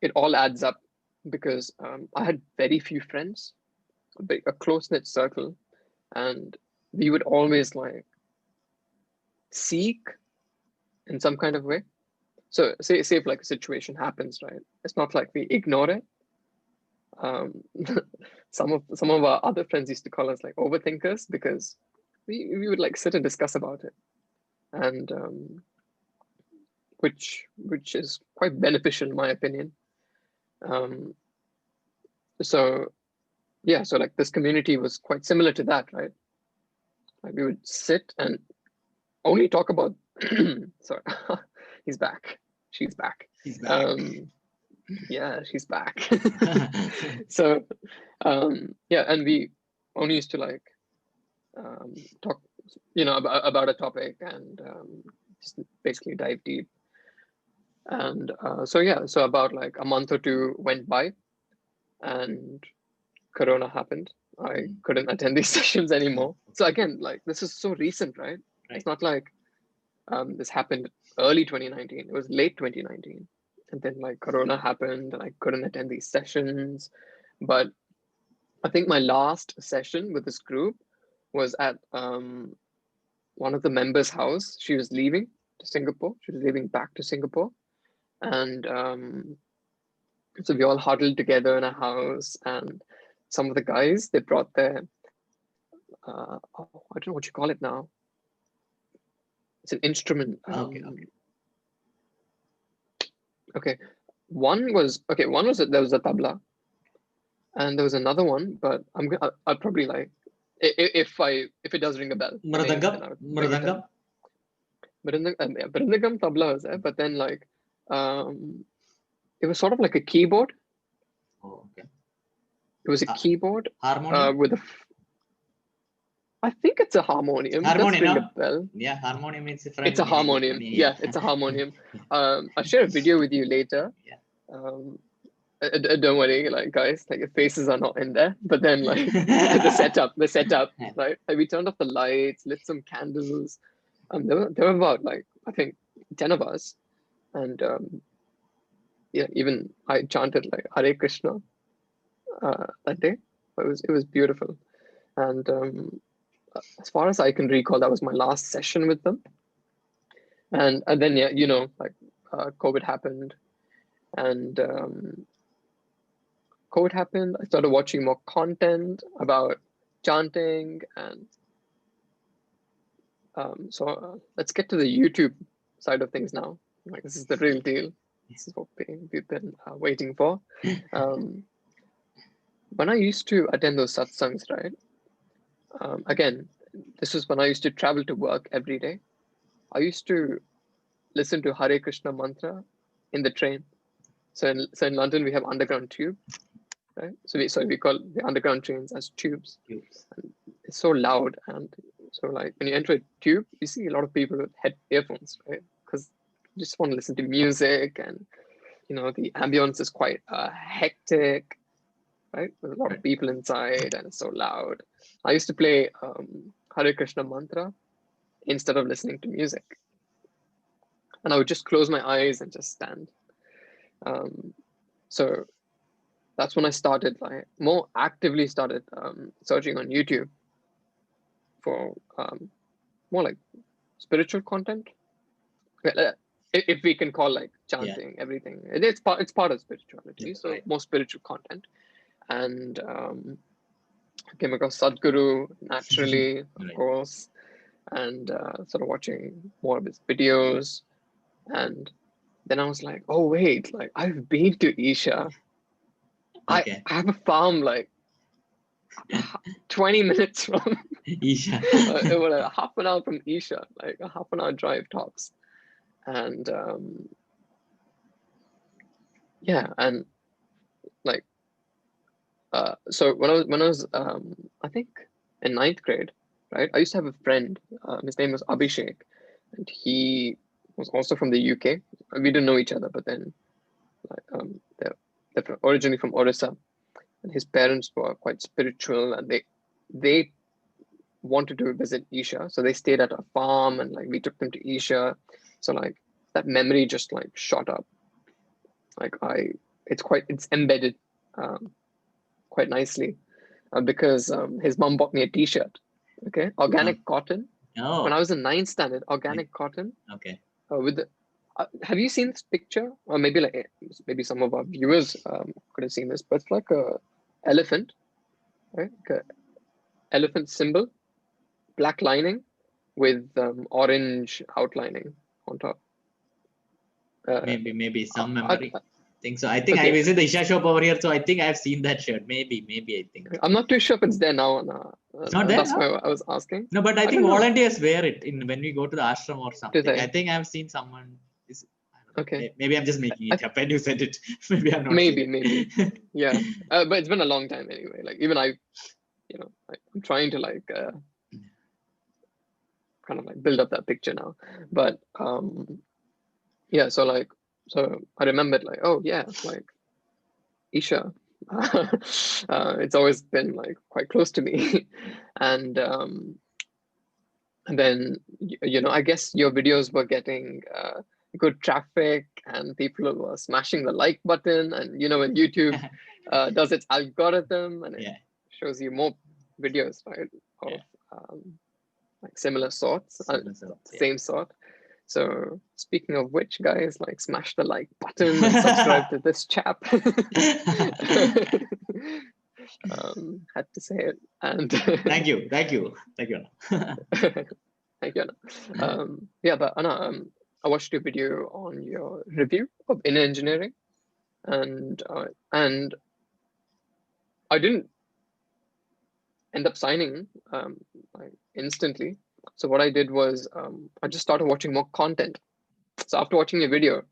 it all adds up because I had very few friends, a close-knit circle, and we would always like seek in some kind of way. So say if like a situation happens, right? It's not like we ignore it. Some of our other friends used to call us like overthinkers because we would like sit and discuss about it, and which is quite beneficial in my opinion. So like this community was quite similar to that, right? Like we would sit and only talk about sorry, he's back. She's back. Yeah, she's back. So and we only used to like talk about a topic and just basically dive deep. And so about like a month or two went by and Corona happened. I couldn't attend these sessions anymore. So again, like this is so recent, right? It's not like this happened early 2019. It was late 2019. And then like Corona happened and I couldn't attend these sessions. But I think my last session with this group was at one of the members' house. She was leaving to Singapore. She was leaving back to Singapore. And so we all huddled together in a house, and some of the guys, they brought their, I don't know what you call it now. It's an instrument. Okay. One was there was a tabla, and there was another one, but I'll probably like if it does ring a bell. Mridangam. Mridangam tabla was there, but then like it was sort of like a keyboard. Oh, okay. It was a keyboard harmonium with a I think it's a harmonium. It does Harmonium, ring no? a bell. Yeah, harmonium is It's from a harmonium. yeah. Yeah, it's a harmonium. I'll share a video with you later. Yeah. Don't worry, like guys, like your faces are not in there. But then like the setup, right? Like we turned off the lights, lit some candles. There were about like I think 10 of us, and yeah, even I chanted like Hare Krishna that day. It was beautiful, and as far as I can recall, that was my last session with them. And then yeah, you know, like COVID happened, and COVID happened. I started watching more content about chanting, and let's get to the YouTube side of things now. Like this is the real deal. This is what we've been waiting for. When I used to attend those satsangs, right? Again, this was when I used to travel to work every day. I used to listen to Hare Krishna mantra in the train. So in London, we have underground tube, right? So we call the underground trains as tubes. And it's so loud, and so like when you enter a tube, you see a lot of people with earphones, right? Because you just want to listen to music, and you know the ambience is quite hectic, right? There's a lot of people inside, and it's so loud. I used to play Hare Krishna mantra instead of listening to music, and I would just close my eyes and just stand. So that's when I started like more actively started searching on YouTube for more like spiritual content, if we can call like chanting everything. It's part of spirituality, so more spiritual content. And I came across Sadhguru naturally, of course, and started watching more of his videos. And then I was like, oh wait, like I've been to Isha. I have a farm like 20 minutes from Isha. it was like half an hour from Isha, like a half an hour drive tops. And yeah, and like so when I was I think in 9th grade, right? I used to have a friend. His name was Abhishek, and he was also from the UK. We didn't know each other, but then like, they're originally from Orissa, and his parents were quite spiritual, and they wanted to visit Isha, so they stayed at a farm, and like we took them to Isha. So like that memory just like shot up. Like it's embedded quite nicely because his mom bought me a T-shirt. Okay, organic cotton. Oh. When I was in 9th standard, organic cotton. Okay. With the, have you seen this picture? Or maybe some of our viewers could have seen this, but it's like a elephant, right? Like a elephant symbol, black lining with orange outlining on top. Maybe some memory. Think so. I think I visit the Isha shop over here, so I think I've seen that shirt. Maybe I think. I'm not too sure if it's there now. It's not there. That's why I was asking. No, but I think volunteers wear it when we go to the ashram or something. I think I've seen someone. Okay. Maybe I'm just making it up when you said it. Maybe I'm not. Maybe. Yeah. But it's been a long time anyway. Like even I'm trying to like kind of like build up that picture now. But yeah, so I remembered like, oh yeah, like Isha. It's always been like quite close to me. And then I guess your videos were getting good traffic, and people were smashing the like button, and when YouTube does its algorithm, and it shows you more videos, right, of like similar sorts, same sort. So speaking of which, guys, like smash the like button and subscribe to this chap. Had to say it. And thank you. Thank you, Anna. Yeah, but Anna, I watched your video on your review of inner engineering, and I didn't end up signing like instantly. So what I did was I just started watching more content. So after watching your video,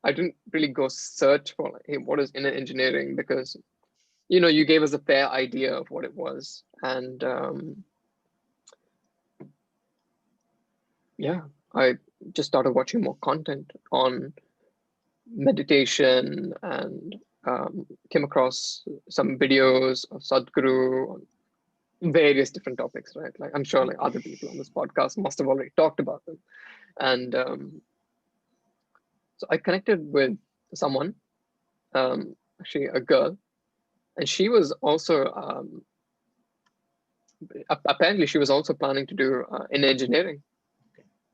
I didn't really go search for like, hey, what is inner engineering? Because you gave us a fair idea of what it was, and yeah, I just started watching more content on meditation and came across some videos of Sadhguru on various different topics, right? Like I'm sure like other people on this podcast must have already talked about them. And so I connected with someone, actually a girl, and she was also apparently she was also planning to do in engineering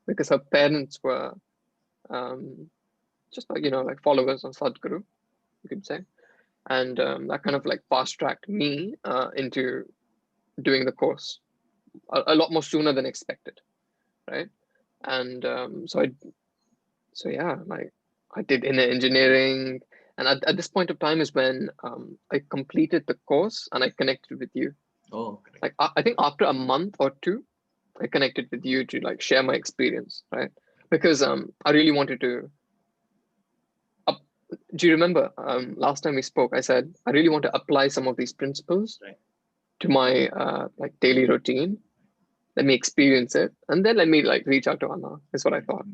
because her parents were just like like followers of Sadhguru, you could say, and that kind of like fast tracked me into doing the course a lot more sooner than expected, right? And so yeah, like I did inner engineering, and at this point of time is when I completed the course and I connected with you. Oh, correct. Like I think after a month or two, I connected with you to like share my experience, right? Because I really wanted to. Do you remember last time we spoke? I said I really want to apply some of these principles Right. to my like daily routine. Let me experience it, and then let me like reach out to Anna. Is what I thought,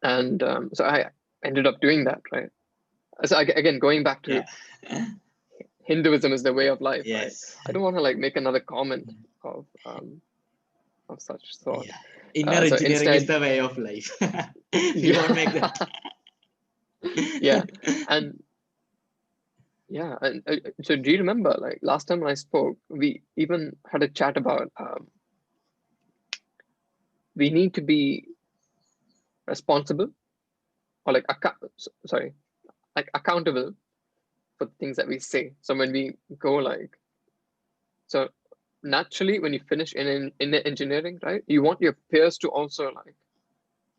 and so I ended up doing that, right? So again, going back to Yeah. Hinduism is the way of life, right? Yes. I don't want to like make another comment of such sort. Yeah. Inner So engineering is instead, the way of life. We won't make that. yeah, and yeah, and so do you remember like last time when I spoke, we even had a chat about we need to be responsible or like sorry, like accountable for the things that we say. So when we go like so naturally when you finish in engineering, right, you want your peers to also like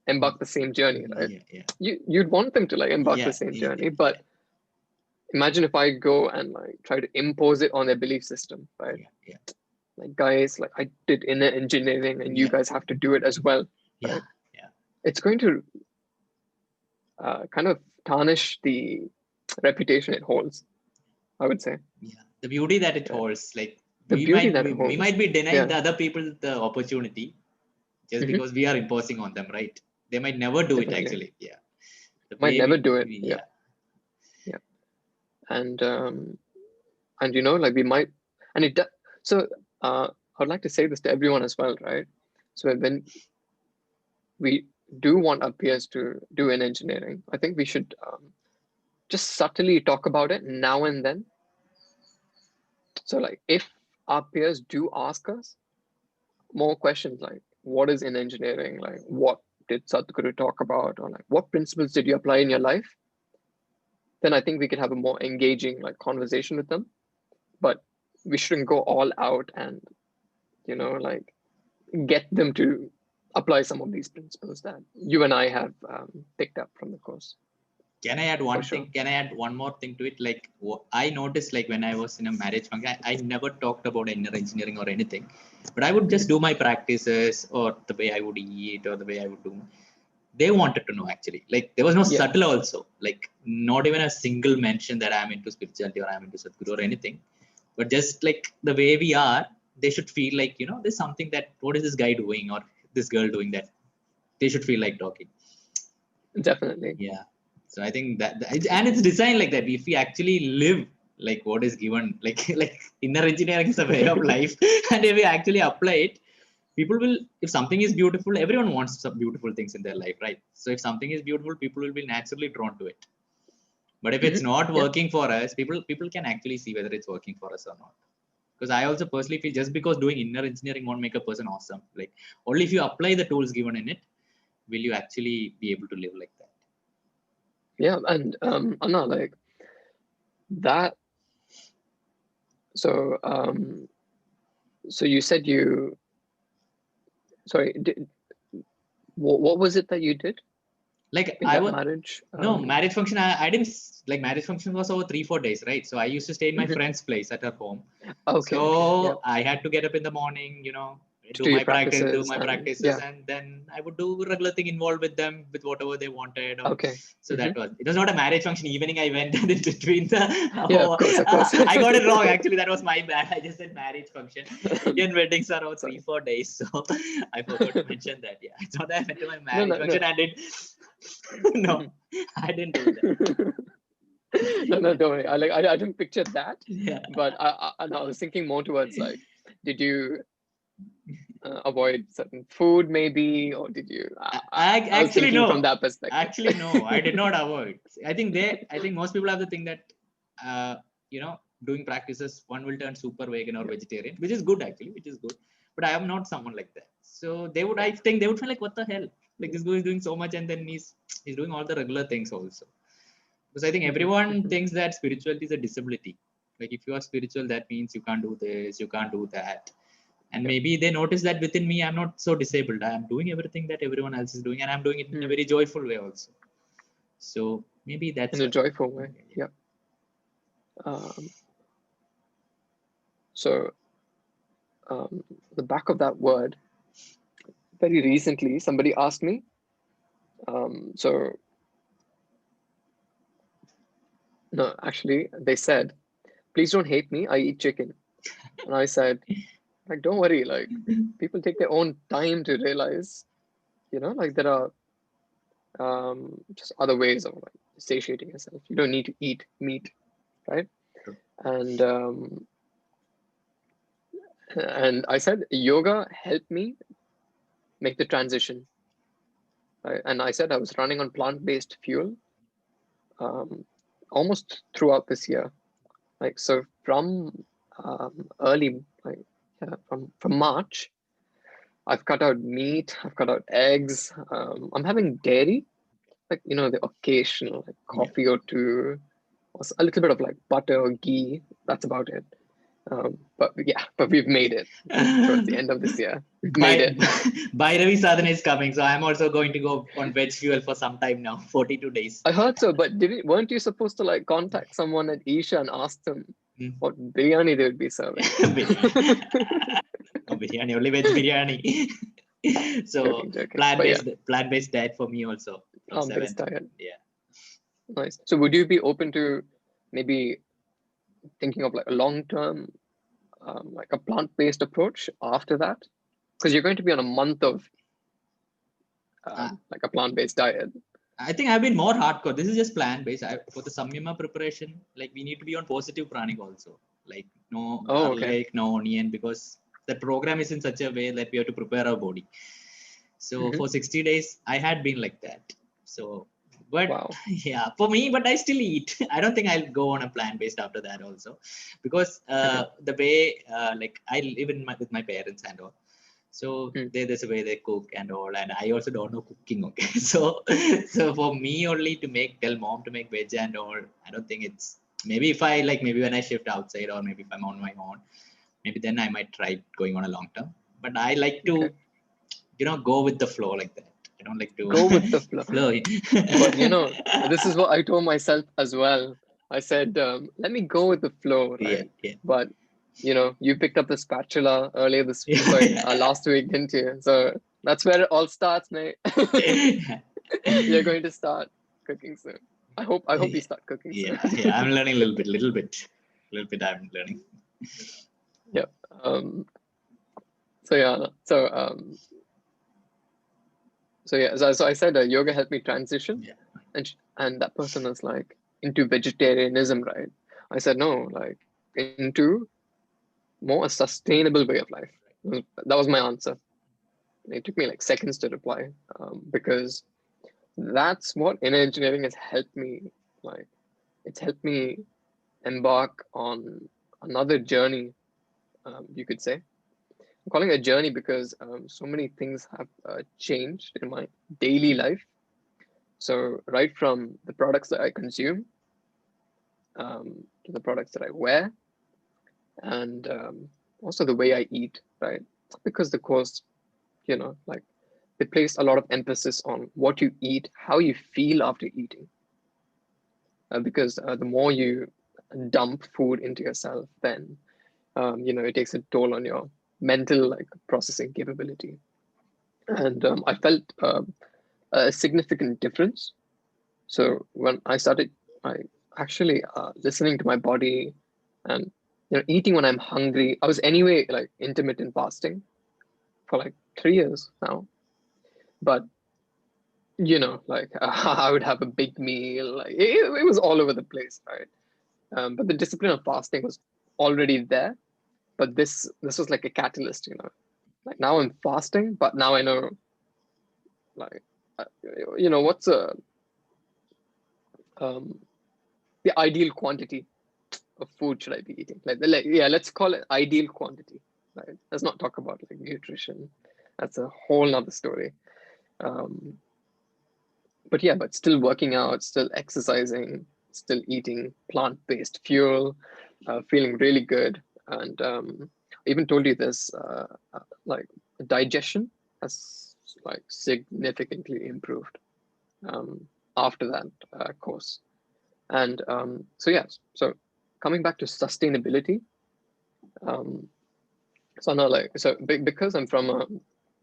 embark the same journey, right? Yeah, yeah. You'd want them to like embark the Yeah, same yeah, journey, yeah, but imagine if I go and like try to impose it on their belief system, right? yeah, yeah, Like guys, like I did inner engineering and you yeah, guys have to do it as well, yeah, right? yeah, It's going to kind of tarnish the reputation it holds, I would say. yeah. The beauty that it Right? holds, like The we beauty might that it we holds. might be denying Yeah. the other people the opportunity just Hmm. because we are imposing on them, right? They might never do it Definitely. actually. Yeah. The Might way never do it. Yeah. yeah, Yeah. And like we might and it so I would like to say this to everyone as well, right? So when we do want our peers to do in engineering, I think we should just subtly talk about it now and then. So like if our peers do ask us more questions like what is in engineering, like what did Sadhguru talk about, or like what principles did you apply in your life, then I think we could have a more engaging like conversation with them. But we shouldn't go all out and like get them to apply some of these principles that you and I have picked up from the course. can I add For one thing? sure. Can I add one more thing to it? Like I noticed, like when I was in a marriage function, I never talked about inner engineering or anything, but I would just do my practices or the way I would eat or the way I would do. They wanted to know actually. Like there was no Yeah. subtle also. Like not even a single mention that I'm into spirituality or I'm into Sadhguru or anything. But just like the way we are, they should feel like there's something that what is this guy doing or this girl doing that they should feel like talking. Definitely. Yeah. So I think and it's designed like that. If we actually live like what is given, like like inner engineering is a way of life, and if we actually apply it, people will. If something is beautiful, everyone wants some beautiful things in their life, right? So if something is beautiful, people will be naturally drawn to it. But if it's Hmm. not Yeah. working for us, people can actually see whether it's working for us or not. Because I also personally feel just because doing inner engineering won't make a person awesome. Like only if you apply the tools given in it, will you actually be able to live like that. Yeah. And Anna, like that. So so you said you sorry. What was it that you did Like in I that was marriage? no marriage function. I didn't like marriage function was over 3-4 days, right? So I used to stay in my Mhm. friend's place at her home. Okay. Okay. Yeah. So I had to get up in the morning, do do your my practice, do practices, my and practices, yeah. and then I would do regular thing involved with them with whatever they wanted. Or, Okay. so that was, it was not a marriage function. Evening I went in between the, Yeah, of course, of course. I got it wrong. Actually, that was my bad. I just said marriage function. Indian weddings are over Sorry. 3-4 days. So I forgot to mention that. Yeah. It's not that I went to my No, marriage function and did, no, I didn't do that. No, don't worry. I didn't picture that, Yeah. but I was thinking more towards like, did you avoid certain food maybe, or did you? I was Actually, thinking no. from that perspective. Actually, no, I did not avoid. I think most people have the thing that, doing practices, one will turn super vegan or vegetarian, which is good actually, which is good. But I am not someone like that. So I think they would feel like, what the hell? Like this guy is doing so much, and then he's doing all the regular things also. Because I think everyone thinks that spirituality is a disability. Like if you are spiritual, that means you can't do this, you can't do that. And maybe they notice that within me, I'm not so disabled. I'm doing everything that everyone else is doing, and I'm doing it in a very joyful way also. So maybe that's in a joyful way. Yeah. So the back of that word, very recently, somebody asked me, no, actually, they said, please don't hate me, I eat chicken. And I said, like, don't worry, like, people take their own time to realize, like there are just other ways of like satiating yourself. You don't need to eat meat, right? And I said, yoga helped me make the transition. Right? And I said I was running on plant-based fuel almost throughout this year. Like, so from early, like, yeah, from March, I've cut out meat, I've cut out eggs. I'm having dairy, like, the occasional like coffee or two, or a little bit of like butter or ghee. That's about it. But we've made it towards the end of this year. We've made it. Bhairavi Sadhana is coming, so I'm also going to go on veg fuel for some time now, 42 days. I heard so, but weren't you supposed to like contact someone at Isha and ask them what biryani they would be serving? No, biryani, only veg biryani. So joking. plant-based diet for me also. Plant-based diet. Yeah. Nice. So would you be open to maybe thinking of like a long-term, like a plant-based approach after that? Because you're going to be on a month of like a plant-based diet. I think I've been more hardcore. This is just plant-based. For the Samyama preparation, like we need to be on positive pranic also. Like no garlic, no onion, because the program is in such a way that we have to prepare our body. So for 60 days, I had been like that. So, but yeah, for me, but I still eat. I don't think I'll go on a plant-based after that also, because the way like I live with my parents and all. So there's a way they cook and all, and I also don't know cooking. Okay, so for me only to tell mom to make veg and all, I don't think it's, maybe if I like, maybe when I shift outside or maybe if I'm on my own, maybe then I might try going on a long term. But I like to, go with the flow like that. I don't like to go with the flow. But this is what I told myself as well. I said, let me go with the flow, right? Yeah. But you picked up the spatula earlier this week, last week, didn't you? So that's where it all starts, mate. You're going to start cooking soon. I hope you start cooking soon. Yeah, I'm learning a little bit. I'm learning. Yep. So I said yoga helped me transition, and that person was like into vegetarianism, right? I said no, like into more a sustainable way of life. That was my answer. It took me like seconds to reply, because that's what inner engineering has helped me. Like, it's helped me embark on another journey, you could say. I'm calling it a journey because so many things have changed in my daily life. So right from the products that I consume, to the products that I wear, and also the way I eat, right? Because the course, like they place a lot of emphasis on what you eat, how you feel after eating. Because the more you dump food into yourself, then it takes a toll on your mental like processing capability. And I felt a significant difference. So when I started, I actually listening to my body and eating when I'm hungry. I was anyway like intermittent fasting for like 3 years now, but like I would have a big meal. Like it was all over the place, right? But the discipline of fasting was already there. But this was like a catalyst, Like now I'm fasting, but now I know, like, what's the ideal quantity of food should I be eating? Yeah, let's call it ideal quantity. Right? Let's not talk about like nutrition. That's a whole nother story. But yeah, but still working out, still exercising, still eating plant-based fuel, feeling really good. And I even told you this, like digestion has like significantly improved after that course. And so yeah, so coming back to sustainability, so now because I'm from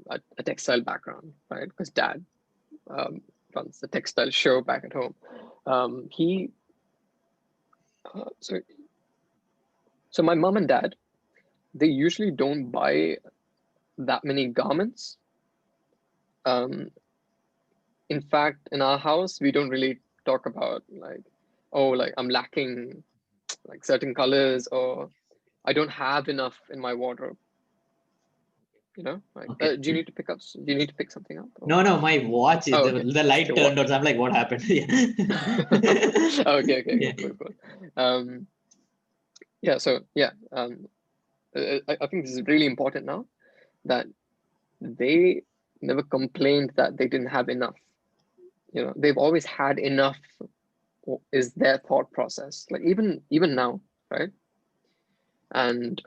a textile background, right? Because dad runs the textile show back at home. So my mom and dad, they usually don't buy that many garments. In fact, in our house, we don't really talk about like, oh, like I'm lacking like certain colors, or I don't have enough in my wardrobe. Like, Okay. do you need to pick something up? Or? No, my watch is Oh, okay. the light turned on. So I'm like, what happened? Okay, Yeah. cool. Yeah, so yeah, I think this is really important now, that they never complained that they didn't have enough. They've always had enough, is their thought process. Like even now, right? And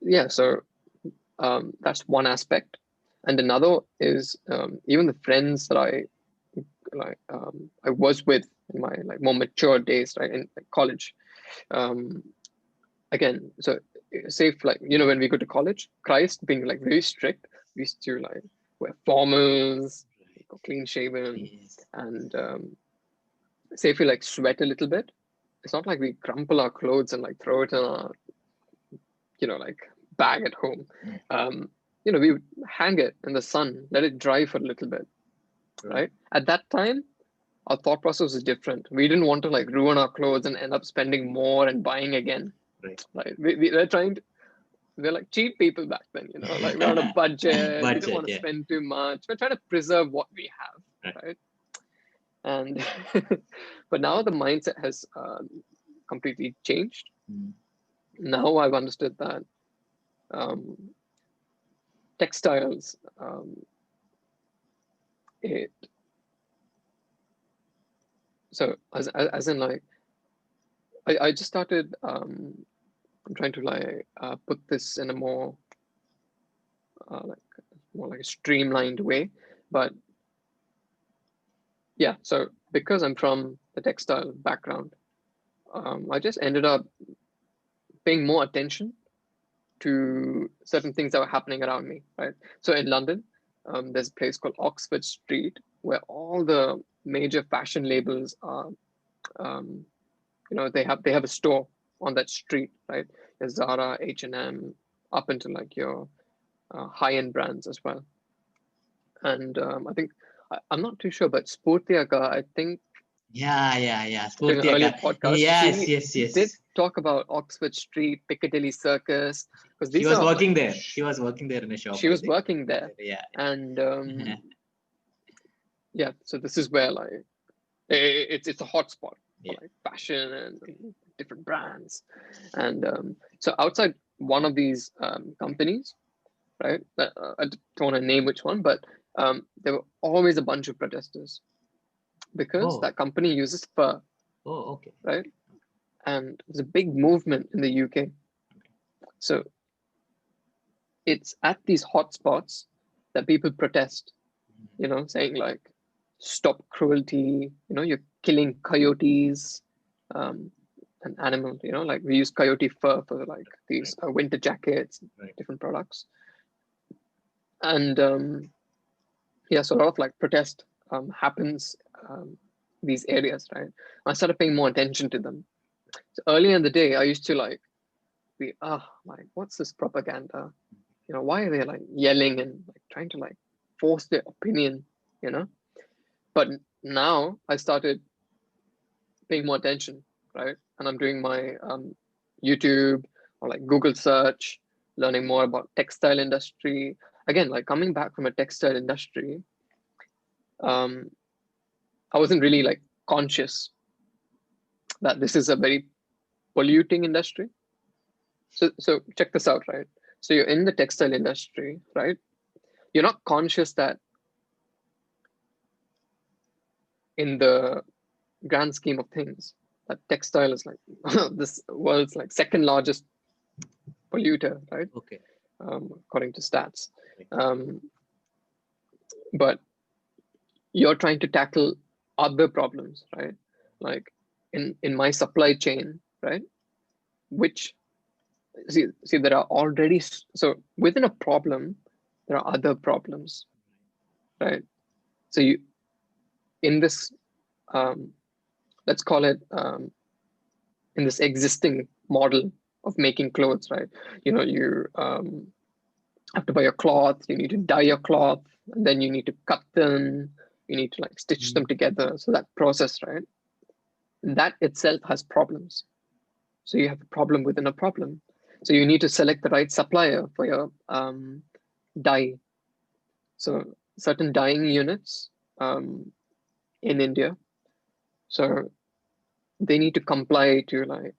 yeah. So that's one aspect, and another is even the friends that I was with in my like more mature days, right, in like, college. Again, so say like when we go to college, Christ being like very strict, we used to like wear formals, clean shaven, Yes. and say if we like sweat a little bit, it's not like we crumple our clothes and like throw it in our like bag at home. We would hang it in the sun, let it dry for a little bit, right? At that time, our thought process was different. We didn't want to like ruin our clothes and end up spending more and buying again. Right? We're like cheap people back then, like we're on a budget. We didn't want to spend too much. We're trying to preserve what we have, right? And but now the mindset has completely changed. Now I've understood that textiles, so as in like I just started I'm trying to like put this in a more like a streamlined way, but yeah, so because I'm from the textile background, I just ended up paying more attention to certain things that were happening around me, right? So in London, there's a place called Oxford Street where all the major fashion labels are, they have a store on that street, right? There's Zara, H&M, up into like your high-end brands as well. And I think, I'm not too sure, but Sportiaga, I think, Yeah. during an earlier podcast, Yes. did talk about Oxford Street, Piccadilly Circus, because She was working there. She was working there in a shop. She was working there. Yeah. And yeah, so this is where like it's a hotspot for like fashion and different brands. And so outside one of these companies, right? I don't want to name which one, but there were always a bunch of protesters because that company uses fur. Oh, okay. Right? And there's a big movement in the UK. So it's at these hotspots that people protest, saying like, stop cruelty, you're killing coyotes, an animal, you know, like we use coyote fur for like these winter jackets, different products. And yeah, so a lot of like protest happens these areas, right? I started paying more attention to them. So earlier in the day, I used to like be, like, what's this propaganda? You know, why are they like yelling and like trying to like force their opinion, you know? But now I started paying more attention, right? And I'm doing my YouTube or like Google search, learning more about textile industry. Again, like coming back from a textile industry, I wasn't really like conscious that this is a very polluting industry. So check this out, right? So you're in the textile industry, right? You're not conscious that in the grand scheme of things, that textile is like this world's like second largest polluter, right? Okay. According to stats. But you're trying to tackle other problems, right? Like in my supply chain, right? Which see there are already, so within a problem, there are other problems, right? So you in this let's call it in this existing model of making clothes, right? You know, you have to buy a cloth, you need to dye your cloth, and then you need to cut them, you need to like stitch them together. So that process, right? That itself has problems. So you have a problem within a problem. So you need to select the right supplier for your dye. So certain dyeing units in India, so they need to comply to like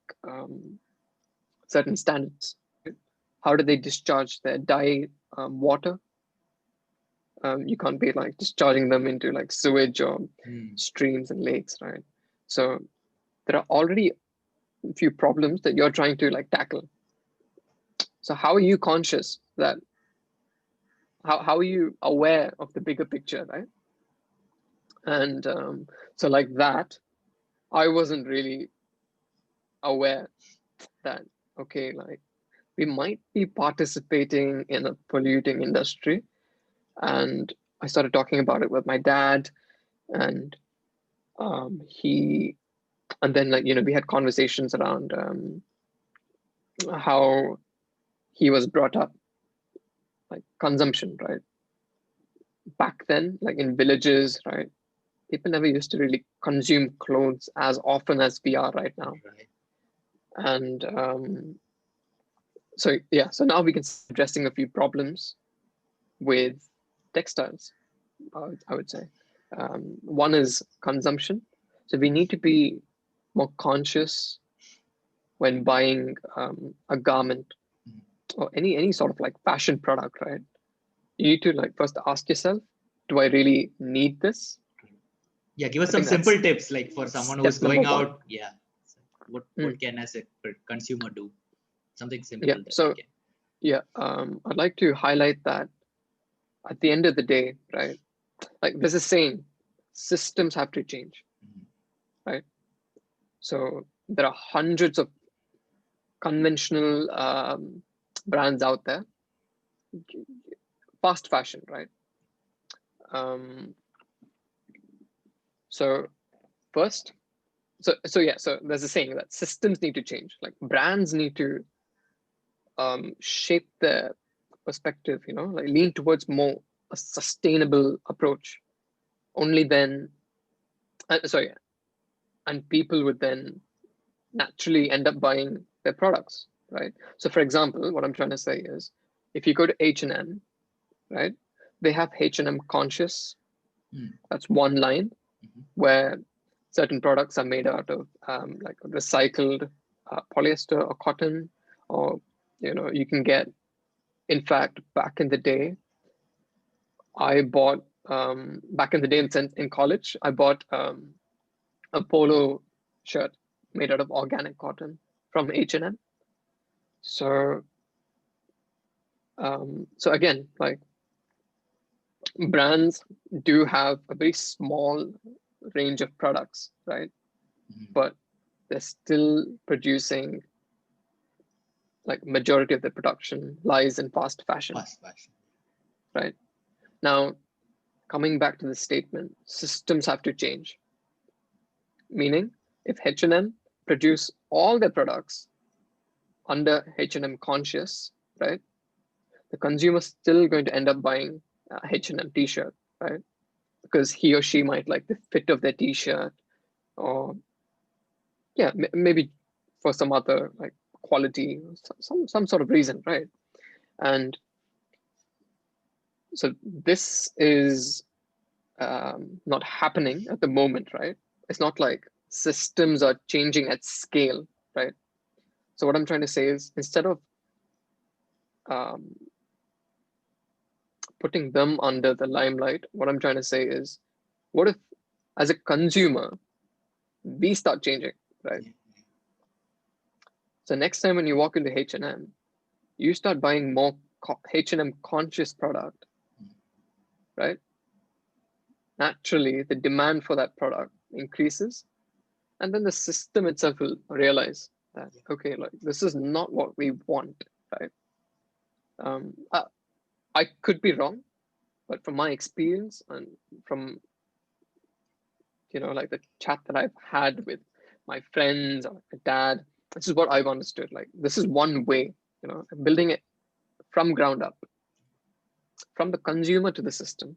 certain standards. How do they discharge their dye water? You can't be like discharging them into like sewage or streams and lakes, right? So there are already a few problems that you're trying to like tackle. So how are you conscious that, how are you aware of the bigger picture, right? And so like that, I wasn't really aware that, okay, like we might be participating in a polluting industry. And I started talking about it with my dad, and and then like, you know, we had conversations around how he was brought up, like consumption, right? Back then, like in villages, right? People never used to really consume clothes as often as we are right now. And so yeah, so now we can start addressing a few problems with textiles, I would say. One is consumption. So we need to be more conscious when buying a garment or any sort of like fashion product, right? You need to like first ask yourself, do I really need this? Yeah, give us some simple tips, like for someone who's going out. Yeah, what can as a consumer do? Something simple. Yeah. So yeah, I'd like to highlight that at the end of the day, right? Like there's a saying, systems have to change, right? So there are hundreds of conventional brands out there, fast fashion, right? So first, so yeah, so there's a saying that systems need to change. Like brands need to shape their perspective, you know, like lean towards more a sustainable approach. Only then, and people would then naturally end up buying their products, right? So for example, what I'm trying to say is, if you go to H&M, right, they have H&M Conscious. That's one line where certain products are made out of like recycled polyester or cotton, or you know, you can get, in fact, back in the day, I bought back in the day in college, I bought a polo shirt made out of organic cotton from H&M. So so again, like brands do have a very small range of products, right? But they're still producing, like majority of the production lies in fast fashion. Fast fashion. Right? Now, coming back to the statement, systems have to change. Meaning, if H&M produce all their products under H&M conscious, right? The consumer's still going to end up buying a H&M t-shirt, right? Because he or she might like the fit of their t-shirt, or yeah, maybe for some other like quality, some sort of reason, right? And so this is not happening at the moment, right? It's not like systems are changing at scale, right? So what I'm trying to say is, instead of putting them under the limelight, what I'm trying to say is, what if as a consumer, we start changing, right? So next time when you walk into H&M, you start buying more H&M conscious product, right? Naturally, the demand for that product increases, and then the system itself will realize that, okay, like this is not what we want, right? I could be wrong, but from my experience and from, you know, like the chat that I've had with my friends or my dad, this is what I've understood. Like, this is one way, you know, building it from ground up, from the consumer to the system.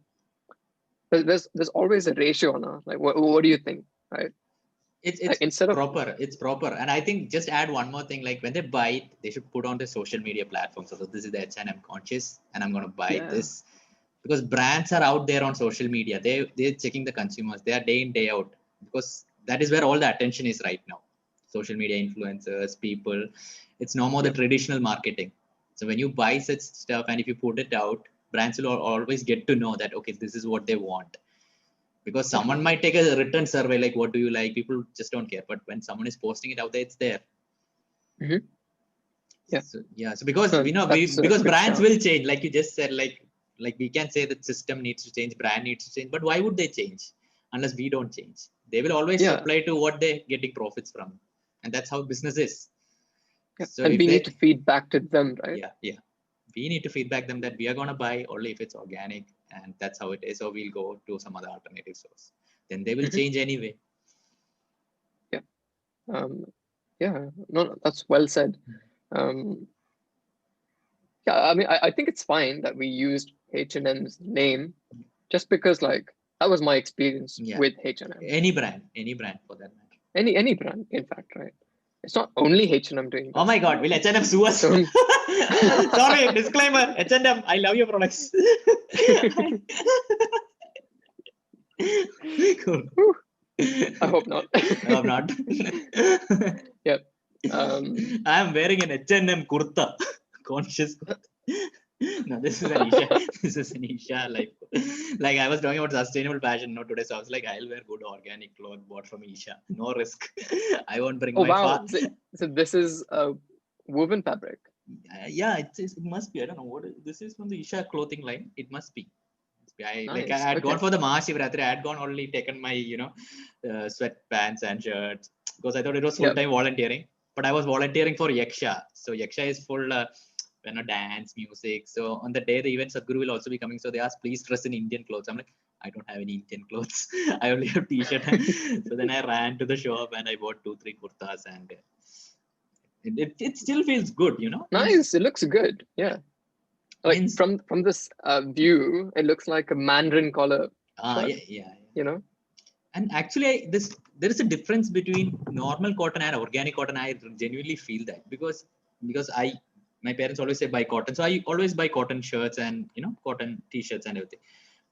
There's always a ratio on like, what do you think, right? It's like, instead proper. of It's proper. And I think just add one more thing, like when they buy it, they should put on the social media platforms. So this is the H&M conscious, and I'm going to buy this, because brands are out there on social media. They're checking the consumers. They are day in, day out, because that is where all the attention is right now. Social media influencers, people. It's no more the traditional marketing. So when you buy such stuff, and if you put it out, brands will always get to know that, okay, this is what they want. Because someone might take a written survey, like, what do you like? People just don't care. But when someone is posting it out there, it's there. Yeah. So because because brands will change, like you just said, like we can say that system needs to change, brand needs to change, but why would they change unless we don't change? They will always apply to what they're getting profits from, and that's how business is. So and we need to feed back to them, right? We need to feedback them that we are going to buy only if it's organic, and that's how it is. Or we'll go to some other alternative source. Then they will change anyway. No, that's well said. I mean, I think it's fine that we used H&M's name, just because like that was my experience with H&M. Any brand for that matter. Any brand, in fact, right? It's not only H&M doing this. Oh my God, will H&M sue us? Sorry, disclaimer, H&M, I love your products. Cool. I hope not. I hope not. Yep. I am wearing an H&M kurta. Conscious kurta. No, this is an Isha. This is an Isha Life. Like I was talking about sustainable fashion today, so I was like, I'll wear good organic clothes bought from Isha. No risk. I won't bring my wow. So this is a woven fabric. Yeah, it must be. I don't know what this is from the Isha clothing line. It must be. I had gone for the Mahashivratri. I had gone only taken my sweatpants and shirts, because I thought it was full-time volunteering. But I was volunteering for Yaksha. So Yaksha is full dance, music. So on the day the event, Sadhguru will also be coming. So they asked, please dress in Indian clothes. I'm like, I don't have any Indian clothes. I only have t-shirt. So then I ran to the shop and I bought 2-3 kurtas, and it still feels good, Nice. It looks good. Yeah. Like from this view, it looks like a Mandarin collar. Yeah. And actually, there is a difference between normal cotton and organic cotton. I genuinely feel that because my parents always say buy cotton, so I always buy cotton shirts and cotton t-shirts and everything.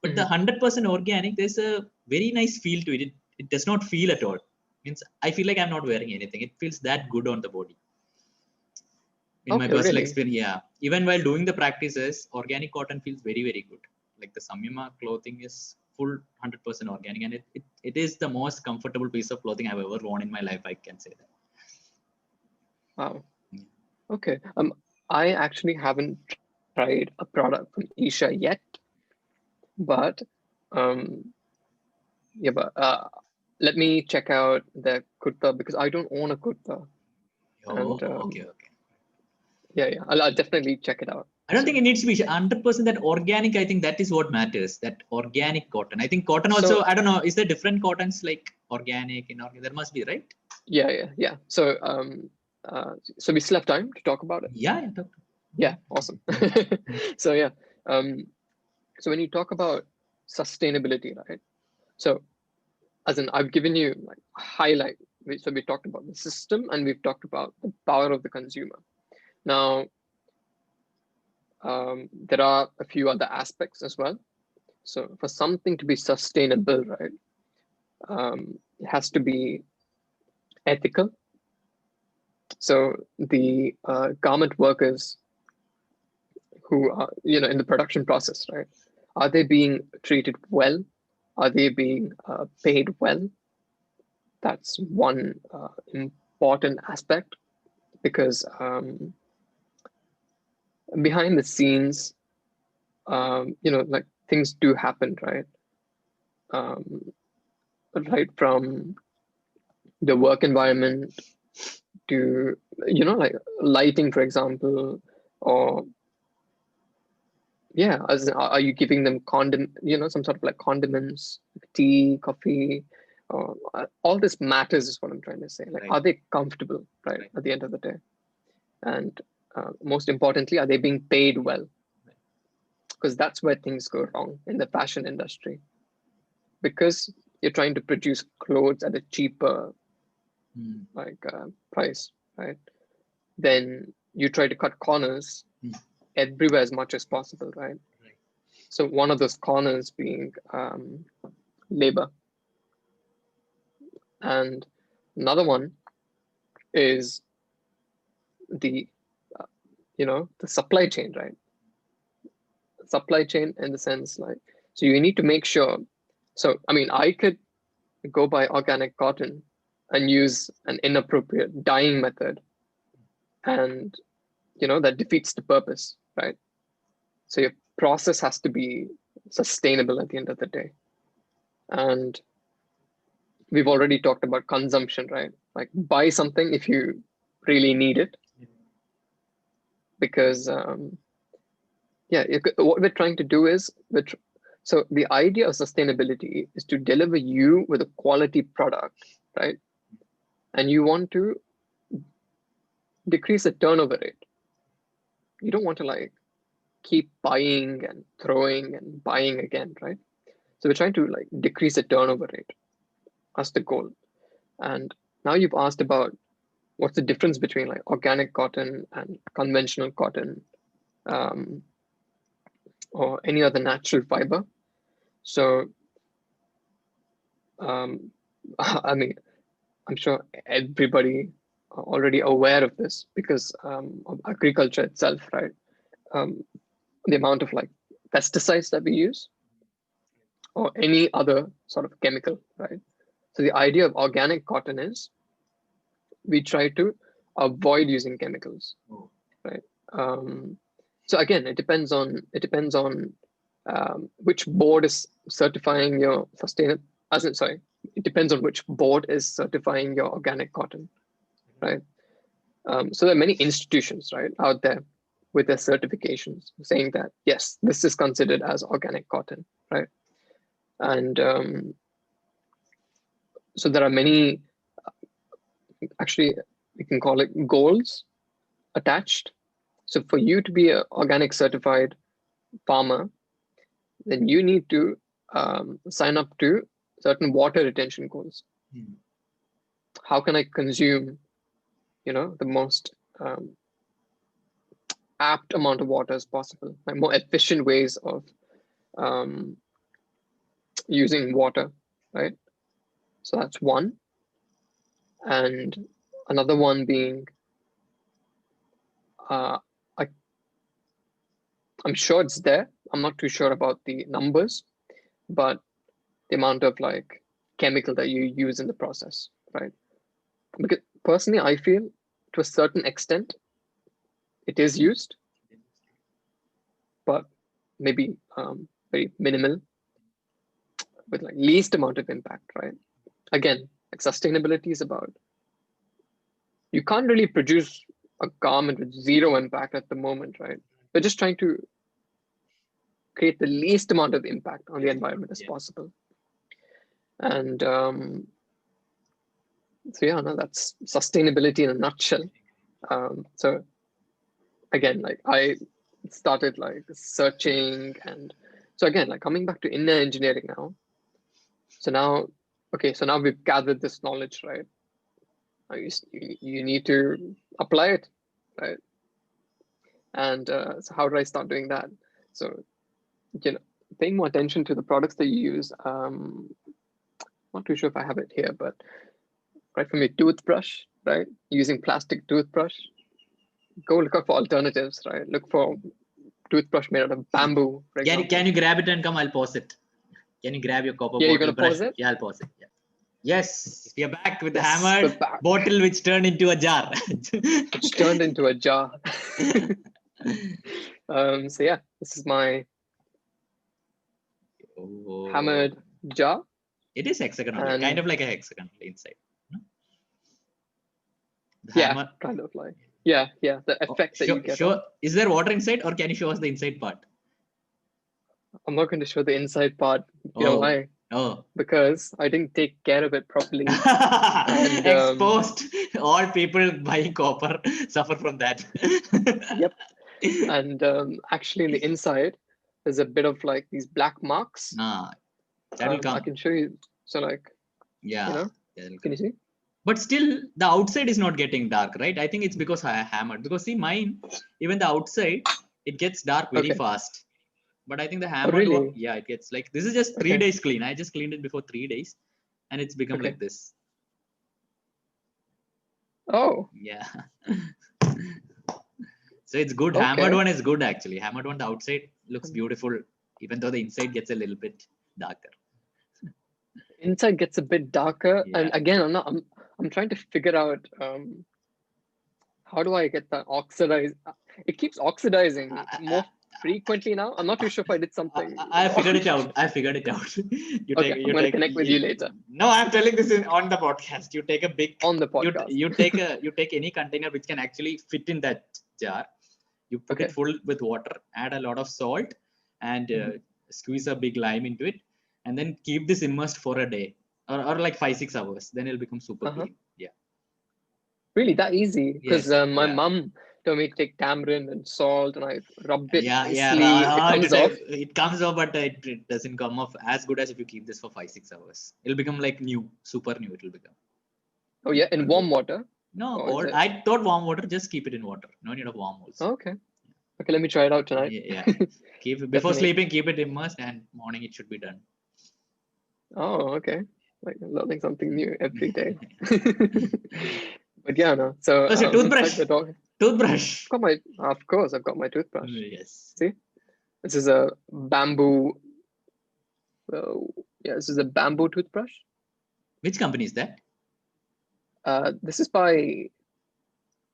But the 100% organic, there's a very nice feel to it. It does not feel at all. Means I feel like I'm not wearing anything. It feels that good on the body. In my personal experience, even while doing the practices, organic cotton feels very, very good. Like the Samyama clothing is full 100% organic, and it is the most comfortable piece of clothing I've ever worn in my life. I can say that. Wow. Okay. I actually haven't tried a product from Isha yet, but let me check out the kurta because I don't own a kurta. Oh, And okay. yeah, I'll definitely check it out. I don't think it needs to be 100% that organic. I think that is what matters. That organic cotton. I think cotton also. So, I don't know. Is there different cottons like organic, inorganic? There must be, right? Yeah. So so we still have time to talk about it. Yeah. Yeah, awesome. So yeah, so when you talk about sustainability, right? So as in, I've given you like highlight. So we talked about the system and we've talked about the power of the consumer. Now, there are a few other aspects as well. So for something to be sustainable, right, it has to be ethical. So the garment workers who are, in the production process, right, are they being treated well? Are they being paid well? That's one important aspect because behind the scenes, like things do happen, right? Right from the work environment to, like lighting, for example, or yeah, as in, are you giving them some sort of like condiments, tea, coffee, all this matters is what I'm trying to say. Like, Right. are they comfortable, right, at the end of the day? And most importantly, are they being paid well? Because that's where things go wrong in the fashion industry. Because you're trying to produce clothes at a cheaper price, right? Then you try to cut corners everywhere as much as possible, right? So one of those corners being labor, and another one is the the supply chain, right? Supply chain in the sense like, so you need to make sure. So I mean, I could go buy organic cotton and use an inappropriate dyeing method, and that defeats the purpose, right? So your process has to be sustainable at the end of the day. And we've already talked about consumption, right? Like, buy something if you really need it, because what we're trying to do is so the idea of sustainability is to deliver you with a quality product, right? And you want to decrease the turnover rate. You don't want to like keep buying and throwing and buying again, right? So we're trying to like decrease the turnover rate. That's the goal. And now you've asked about what's the difference between like organic cotton and conventional cotton, or any other natural fiber. So, I mean, I'm sure everybody are already aware of this because of agriculture itself, right? The amount of like pesticides that we use or any other sort of chemical, right? So the idea of organic cotton is we try to avoid using chemicals, right? So again, it depends on which board is certifying your sustainable. It depends on which board is certifying your organic cotton, right? So there are many institutions, right, out there with their certifications saying that yes, this is considered as organic cotton, right? And so there are many, actually, we can call it goals attached. So for you to be an organic certified farmer, then you need to sign up to certain water retention goals. How can I consume, the most apt amount of water as possible, like more efficient ways of using water, right? So that's one. And another one being, I'm sure it's there. I'm not too sure about the numbers, but the amount of like chemical that you use in the process, right? Because personally, I feel to a certain extent it is used, but maybe very minimal, with like least amount of impact, right? again, like sustainability is about, you can't really produce a garment with zero impact at the moment, right? We're just trying to create the least amount of impact on the environment as possible. And so yeah, no, that's sustainability in a nutshell. So again, like I started like searching, and so again, like coming back to inner engineering now. So now, okay, so now we've gathered this knowledge, right? Now you need to apply it, right? And so how do I start doing that? So, you know, paying more attention to the products that you use. Not too sure if I have it here, but right from your toothbrush, right? Using plastic toothbrush, go look out for alternatives, right? Look for toothbrush made out of bamboo, for example. Can you grab it and come? I'll pause it. Can you grab your copper Yeah, you're bottle gonna brush? pause it? Yeah, I'll pause it. Yeah. Yes, we are back with the Yes, hammered we're back. bottle which turned into a jar. Which turned into a jar. So yeah, this is my hammered jar. It is hexagonal, And kind of like a hexagon inside. No? The yeah, hammer. kind of like, yeah, the effect that you get. Sure. Is there water inside, or can you show us the inside part? I'm not going to show the inside part. You know why? Oh. Because I didn't take care of it properly. And exposed. All people buying copper suffer from that. Yep. And actually, in the inside, there's a bit of like these black marks. That'll come. I can show you. So like, yeah, you know, can you see? But still, the outside is not getting dark, right? I think it's because I hammered. Because see, mine, even the outside, it gets dark very fast. But I think the hammered one, yeah, it gets like, this is just 3 days clean. I just cleaned it before 3 days, and it's become like this. Oh. Yeah. So it's good. Hammered one is good actually. Hammered one, the outside looks beautiful, even though the inside gets a little bit darker. Inside gets a bit darker, and again, I'm trying to figure out how do I get that oxidized. It keeps oxidizing more frequently now. I'm not too sure if I did something. I figured it out. I'm going to connect with you later. No, I'm telling this on the podcast. You take a big on the podcast. You take any container which can actually fit in that jar. You put it full with water, add a lot of salt, and squeeze a big lime into it, and then keep this immersed for a day or like 5-6 hours. Then it'll become super clean. Yeah. Really, that easy? Because my mom told me to take tamarind and salt, and I rubbed it nicely. It comes off, but it doesn't come off as good as if you keep this for 5-6 hours. It'll become like new, super new. It'll become. Oh yeah, in warm water. No, cold. I thought warm water. Just keep it in water. No need of warm also. Okay, let me try it out tonight. Yeah. Keep it before sleeping. Keep it immersed, and morning it should be done. Oh, okay. Like learning something new every day. But yeah, no. So toothbrush. Toothbrush. Of course, I've got my toothbrush. Yes. See, this is a bamboo. This is a bamboo toothbrush. Which company is that? This is by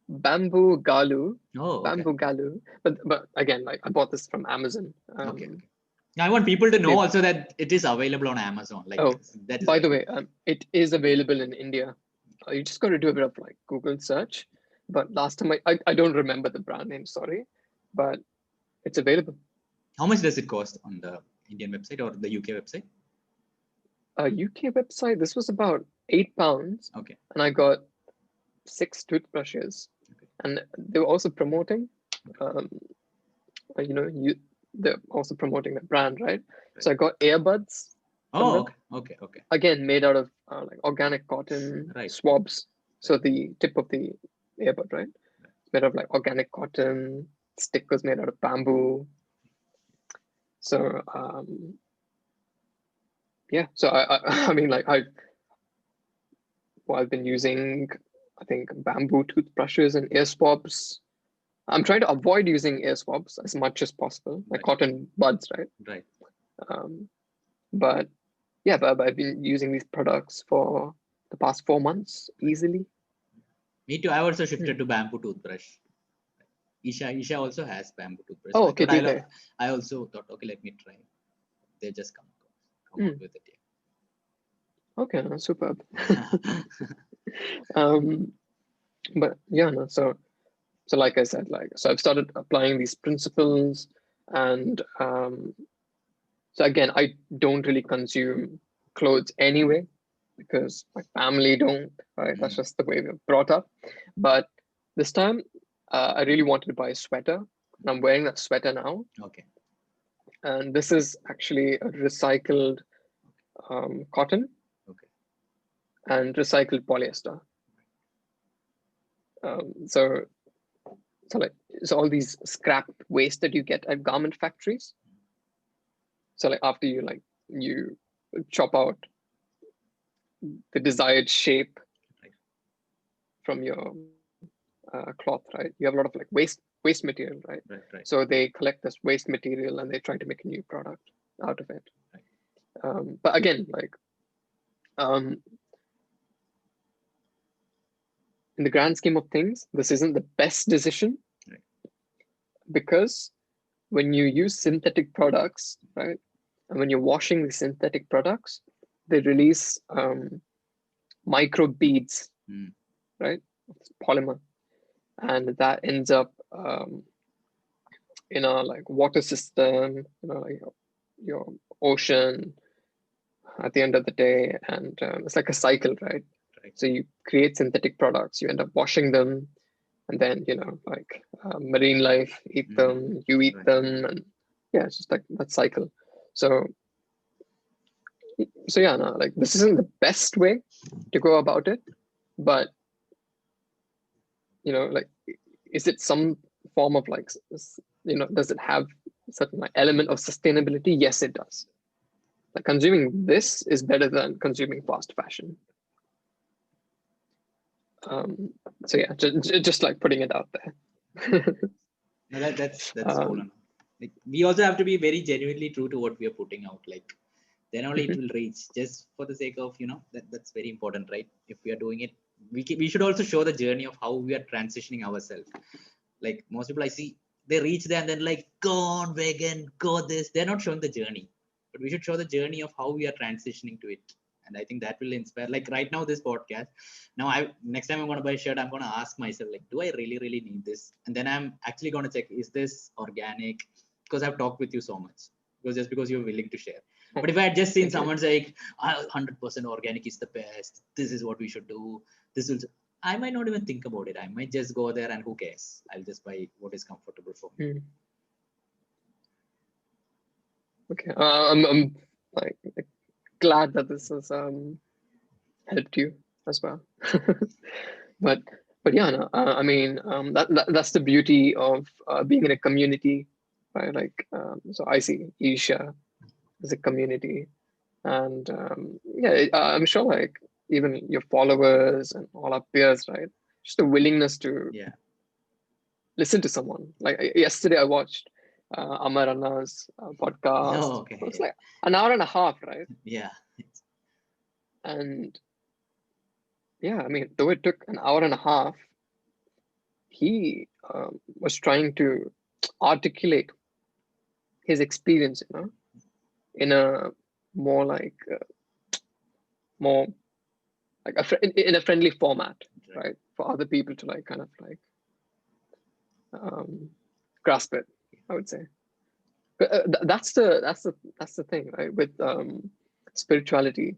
Bamboo Galu. Bamboo Galu. But again, like I bought this from Amazon. I want people to know also that it is available on Amazon. Like, by the way, it is available in India. You just got to do a bit of like Google search. But last time I don't remember the brand name, sorry, but it's available. How much does it cost on the Indian website or the UK website? UK website, this was about £8. Okay. And I got 6 toothbrushes. And they were also promoting, they're also promoting the brand, right? So I got earbuds. Okay. Again, made out of like organic cotton swabs. So the tip of the earbud, right? It's made of like organic cotton. Stick was made out of bamboo. So so I mean, like I've been using, I think, bamboo toothbrushes and ear swabs. I'm trying to avoid using ear swabs as much as possible, like cotton buds, right? Right. But I've been using these products for the past 4 months easily. Me too. I also shifted to bamboo toothbrush. Isha also has bamboo toothbrush. Oh, okay. I also thought, okay, let me try. They just come out with it. Okay, superb. um, but yeah, no, so like I said, so I've started applying these principles, and so again, I don't really consume clothes anyway because my family don't, right? That's just the way we're brought up. But this time, I really wanted to buy a sweater, and I'm wearing that sweater now. Okay. And this is actually a recycled cotton Okay. and recycled polyester. So all these scrap waste that you get at garment factories. So like after you chop out the desired shape from your cloth, right? You have a lot of like waste material, right? Right. So they collect this waste material and they try to make a new product out of it. Right. But again, in the grand scheme of things, this isn't the best decision, right, because when you use synthetic products, right, and when you're washing the synthetic products, they release micro beads, right, polymer, and that ends up in a like water system, like your ocean at the end of the day, and it's like a cycle, right? So you create synthetic products, you end up washing them, and then like marine life eat them, you eat them, and yeah, it's just like that cycle. So yeah, no, like this isn't the best way to go about it, but like, is it some form of like, does it have a certain like element of sustainability? Yes, it does. Like consuming this is better than consuming fast fashion. So yeah, just like putting it out there. No, that's cool. Like we also have to be very genuinely true to what we are putting out. Like then only it will reach. Just for the sake of that's very important, right? If we are doing it, we should also show the journey of how we are transitioning ourselves. Like most people I see, they reach there and then like go on vegan, go this. They're not showing the journey, but we should show the journey of how we are transitioning to it. And I think that will inspire. Like right now, this podcast. Now, next time I'm going to buy a shirt, I'm going to ask myself, like, do I really, really need this? And then I'm actually going to check, is this organic? Because I've talked with you so much. Because you're willing to share. But if I had just seen someone say, 100% organic is the best, this is what we should do, this will, I might not even think about it. I might just go there and who cares? I'll just buy what is comfortable for me. Okay, I'm like glad that this has helped you as well. but yeah, no, I mean that's the beauty of being in a community, right? Like so I see Isha as a community, and yeah, I'm sure like even your followers and all our peers, right? Just a willingness to listen to someone. Like yesterday, I watched Amar Anna's podcast. Oh, okay. It was like an hour and a half, right? Yeah. And yeah, I mean, though it took an hour and a half, he was trying to articulate his experience, in a more like more like in a friendly format, right? For other people to like kind of like grasp it, I would say. But that's the thing, right? With spirituality,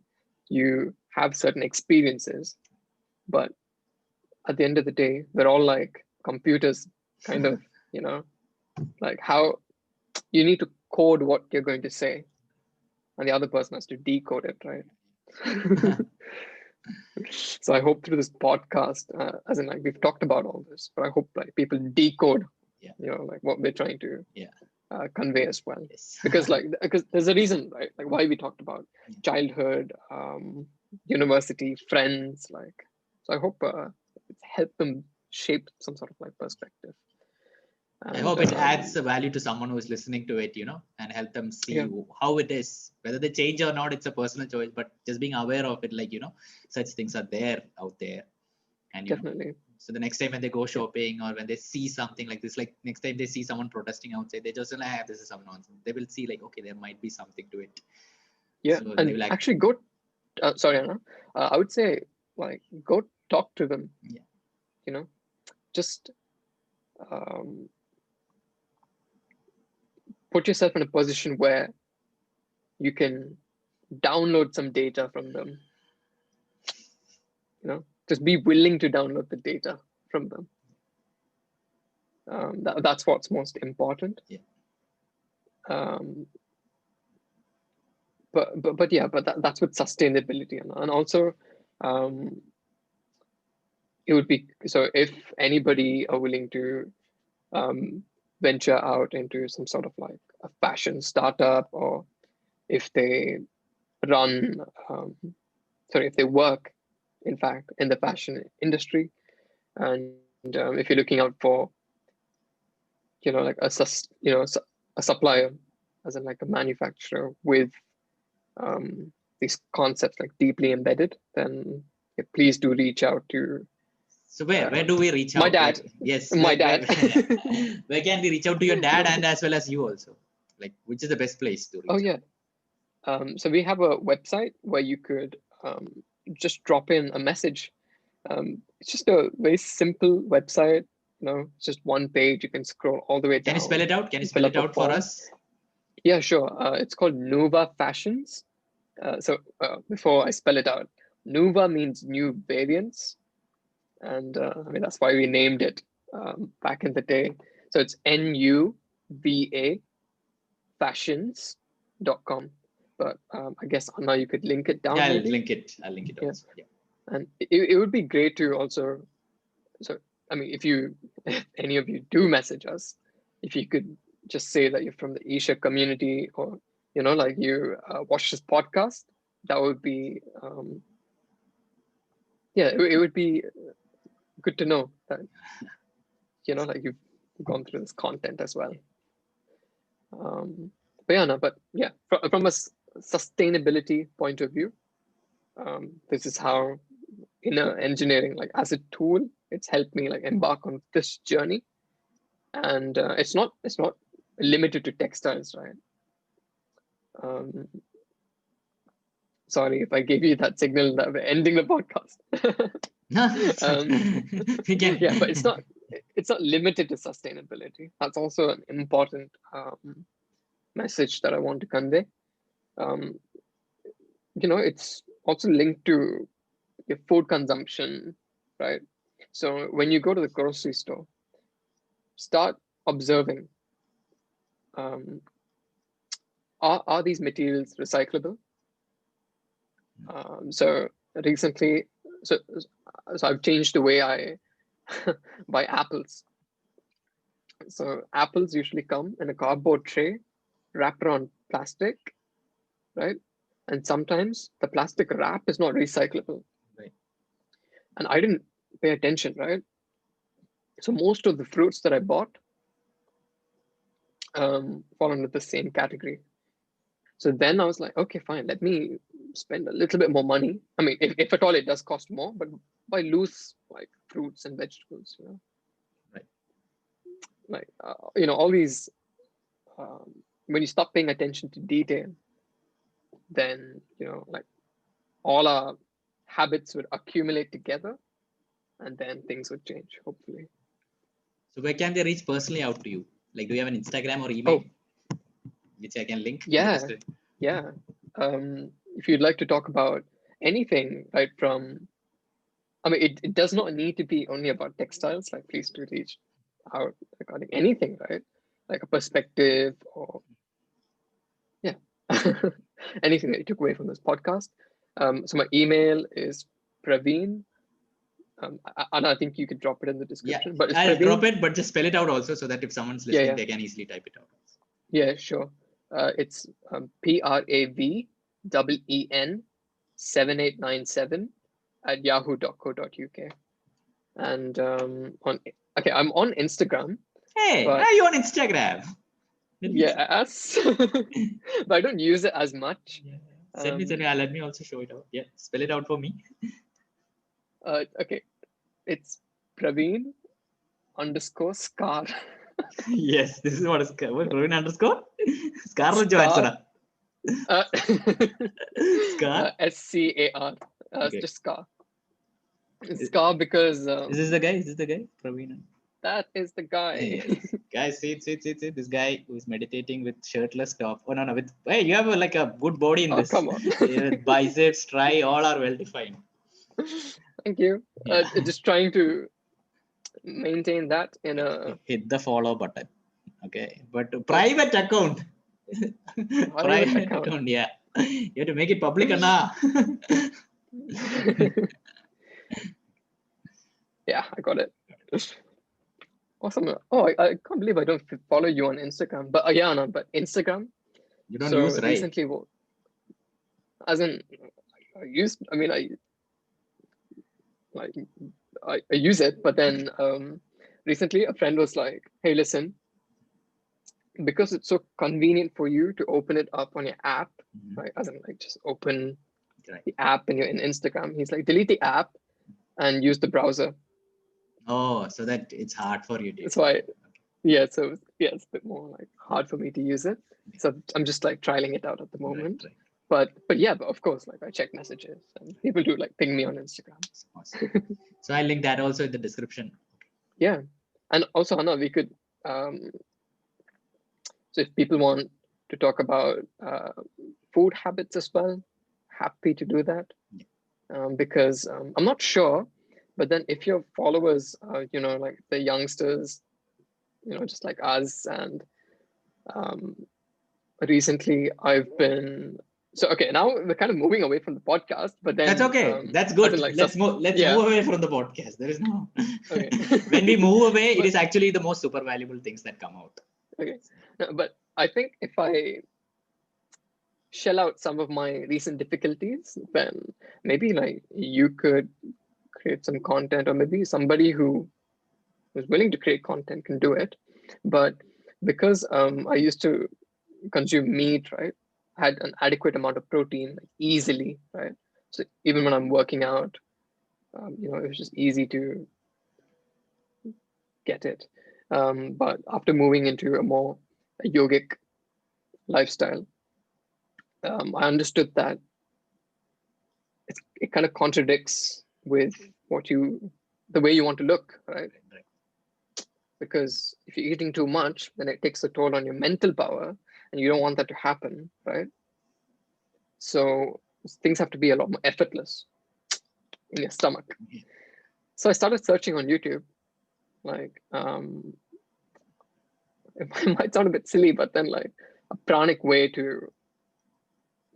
you have certain experiences, but at the end of the day, we're all like computers, kind of, like how you need to code what you're going to say, and the other person has to decode it, right? So I hope through this podcast, as in like we've talked about all this, but I hope like people decode, like what we're trying to convey as well. Because there's a reason, right? Like why we talked about childhood, university, friends, like. So I hope it's helped them shape some sort of like perspective. And, I hope it adds a value to someone who is listening to it, and help them see how it is. Whether they change or not, it's a personal choice, but just being aware of it, like, such things are there out there. And, definitely. So the next time when they go shopping or when they see something like this, like next time they see someone protesting outside, they just like, this is some nonsense. They will see like, okay, there might be something to it. Yeah, so and actually sorry, Anna. I would say, like, go talk to them. Yeah. You know, just put yourself in a position where you can download some data from them. You know, just be willing to download the data from them. That's what's most important. Yeah. But yeah, that's with sustainability, and also it would be, so if anybody are willing to venture out into some sort of like a fashion startup, or if they run if they work in fact in the fashion industry, and if you're looking out for, you know, like a supplier, as in like a manufacturer with these concepts like deeply embedded, then yeah, please do reach out to. So where do we reach out? My dad. Like, yes, My dad. Where can we reach out to your dad and as well as you also? Like, which is the best place to reach Oh out? yeah. So we have a website where you could just drop in a message. It's just a very simple website. You know, it's just one page. You can scroll all the way down. Can you spell it out? Can you fill spell up it a out for form. us? Yeah, sure. It's called Nuva Fashions. So before I spell it out, Nuva means new variants. And I mean, that's why we named it back in the day. So it's NUVA fashions.com. But I guess Anna, you could link it down. Yeah, maybe? I'll link it also. Yeah. And it would be great to also, so I mean, if any of you do message us, if you could just say that you're from the Isha community, or, you know, like you watch this podcast, that would be, it would be good to know that, you know, like you've gone through this content as well. But yeah, from a sustainability point of view, this is how inner engineering, like as a tool, it's helped me like embark on this journey. And it's not limited to textiles, right? Sorry if I gave you that signal that we're ending the podcast. We can. Yeah, but it's not limited to sustainability. That's also an important message that I want to convey. You know, it's also linked to your food consumption, right? So when you go to the grocery store, start observing, are these materials recyclable? So recently, so I've changed the way I buy apples. So apples usually come in a cardboard tray wrapped around plastic, right? And sometimes the plastic wrap is not recyclable. Right. And I didn't pay attention, right? So most of the fruits that I bought fall under the same category. So then I was like, okay, fine, let me spend a little bit more money. I mean, if at all it does cost more, but buy loose like fruits and vegetables, you know. Right. Like, you know, all these, when you stop paying attention to detail, then, you know, like all our habits would accumulate together, and then things would change, hopefully. So where can they reach personally out to you? Like, do you have an Instagram or email, which I can link? Yeah. If you'd like to talk about anything, right, from, I mean, it does not need to be only about textiles. Like, please do reach out regarding anything, right? Like a perspective, or anything that you took away from this podcast. So my email is Praveen. And I think you could drop it in the description. Yeah, but it's I'll Praveen. drop it, but just spell it out also, so that if someone's listening, they can easily type it out. Yeah, sure. It's PRAVEEN 7897 at yahoo.co.uk. And I'm on Instagram. Hey, are you on Instagram? Yes. But I don't use it as much. Yeah. Send me. Let me also show it out. Yeah, spell it out for me. Okay. It's Praveen _Scar. Yes, this is what is Praveen _ Scar. Scar? SCAR. Okay. Just Scar. Scar because Is this the guy? Is this the guy? Praveen Anna? that is the guy. Yes. Guys, see. This guy who is meditating with shirtless top. Oh, no. With, hey, you have like a good body in Oh, this. come on. Biceps, tri, all are well defined. Thank you. Yeah. Just trying to maintain that in a Hit the follow button. Okay. But private account. private account. Yeah. You have to make it public, Anna. Yeah, I got it. Awesome. Oh, I can't believe I don't follow you on Instagram. But yeah, no, but Instagram. You don't So use, right? recently, as in, I mean, I use it, but then recently a friend was like, "Hey, listen, because it's so convenient for you to open it up on your app, right? As in, like, just open the app and you're in Instagram." He's like, delete the app and use the browser. Oh, so that it's hard for you to use. That's why, yeah. So yeah, it's a bit more like hard for me to use it. So I'm just like trialing it out at the moment. Right. But yeah, but of course, like I check messages and people do like ping me on Instagram. Awesome. So I link that also in the description. Yeah, and also Hannah, we could so if people want to talk about food habits as well, happy to do that. Because I'm not sure, but then if your followers are, like the youngsters, just like us, and recently I've been, so okay, now we're kind of moving away from the podcast, but then That's okay. That's good. like Let's move away from the podcast. There is no okay. When we move away, it is actually the most super valuable things that come out. Okay. No, but I think if I shell out some of my recent difficulties, then maybe like you could create some content, or maybe somebody who is willing to create content can do it. But because I used to consume meat, right, I had an adequate amount of protein easily, right? So even when I'm working out, it was just easy to get it. But after moving into a more yogic lifestyle, I understood that it kind of contradicts with the way you want to look, right? Because if you're eating too much, then it takes a toll on your mental power, and you don't want that to happen, right? So things have to be a lot more effortless in your stomach. So I started searching on YouTube, like it might sound a bit silly, but then like a pranic way to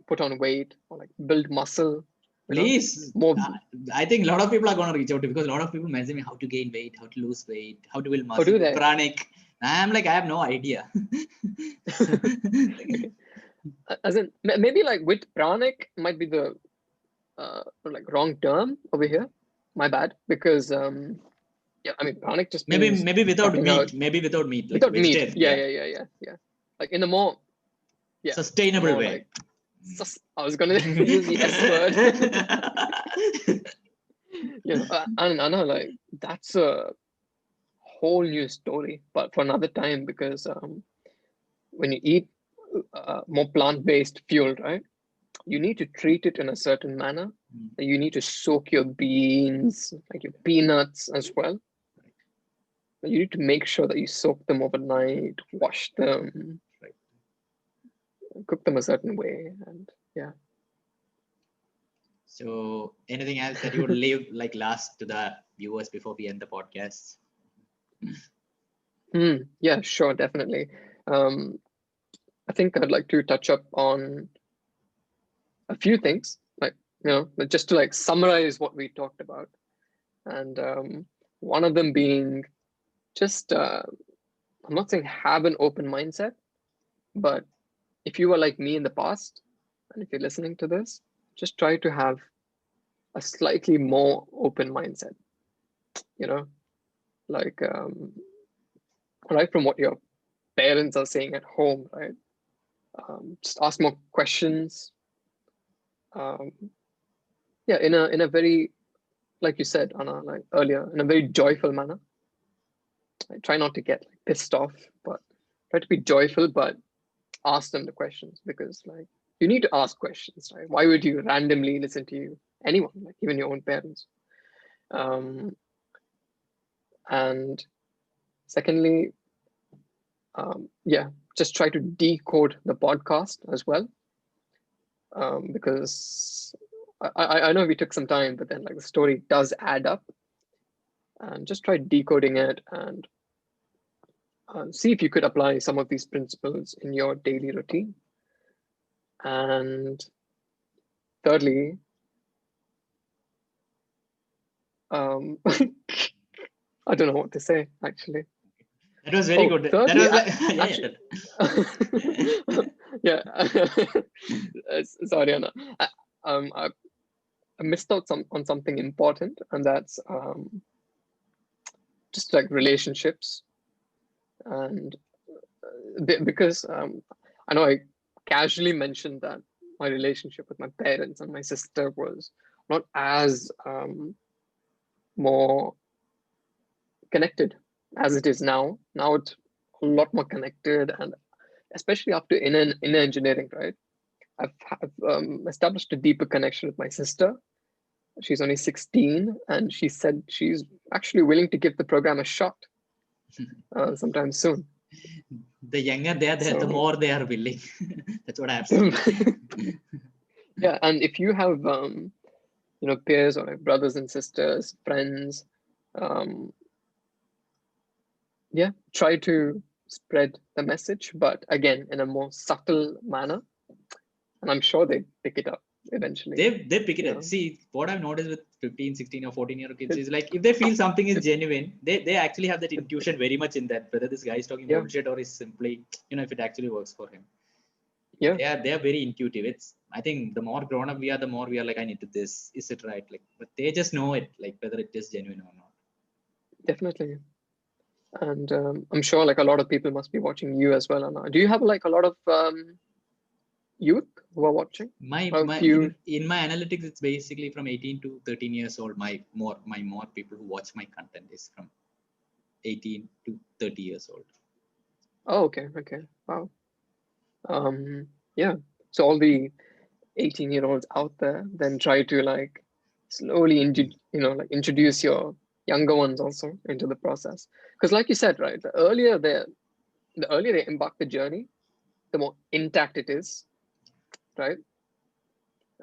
put on weight or like build muscle. Please, I think a lot of people are going to reach out to, because a lot of people message me how to gain weight, how to lose weight, how to build muscle. do they? Pranic. I'm like, I have no idea. Okay. As in, maybe like with pranic might be the like wrong term over here. My bad, because yeah, I mean pranic just means maybe without meat. out, Maybe without meat. Like without meat. Yeah. Yeah. Like in a more sustainable way. Like, I was gonna use the S word. And I know, like, that's a whole new story, but for another time, because when you eat more plant-based fuel, right, you need to treat it in a certain manner. You need to soak your beans, like your peanuts as well. You need to make sure that you soak them overnight, wash them, cook them a certain way, and yeah. So anything else that you would leave like last to the viewers before we end the podcast? Yeah, sure, definitely. I think I'd like to touch up on a few things, like, just to like summarize what we talked about. And one of them being just, I'm not saying have an open mindset, but if you were like me in the past, and if you're listening to this, just try to have a slightly more open mindset, like, right from what your parents are saying at home, right? Just ask more questions. Yeah, in a very, like you said, Anna, like earlier, in a very joyful manner. I try not to get pissed off, but try to be joyful, but ask them the questions, because like you need to ask questions, right? Why would you randomly listen to anyone, like even your own parents? And secondly, yeah, just try to decode the podcast as well, because I know we took some time, but then like the story does add up, and just try decoding it and see if you could apply some of these principles in your daily routine. And thirdly, I don't know what to say actually. That was very good. That Thirdly, was like, yeah, yeah. Sorry, Anna. I missed out on something important, and that's just like relationships. And because I know I casually mentioned that my relationship with my parents and my sister was not as more connected as it is now. Now it's a lot more connected, and especially after inner engineering, right? I've established a deeper connection with my sister. She's only 16, and she said she's actually willing to give the program a shot sometime soon. The younger they are, the more they are willing. That's what I have seen. Yeah, and if you have peers or like brothers and sisters, friends, yeah, try to spread the message, but again in a more subtle manner, and I'm sure they pick it up eventually. They pick it up. See, what I've noticed with 15, 16 or 14-year-old kids is like, if they feel something is genuine, they actually have that intuition very much in that, whether this guy is talking bullshit or is simply, if it actually works for him. Yeah, they are very intuitive. I think the more grown up we are, the more we are like, I need to this. Is it right? Like, but they just know it, like whether it is genuine or not. Definitely. And I'm sure like a lot of people must be watching you as well, Anna. Do you have like a lot of youth who are watching? In my analytics, it's basically from 18 to 13 years old. My more people who watch my content is from 18 to 30 years old. Oh, okay. Wow. Yeah. So all the 18-year-olds out there, then try to like slowly introduce your younger ones also into the process. Because like you said, right, the earlier they embark the journey, the more intact it is, right?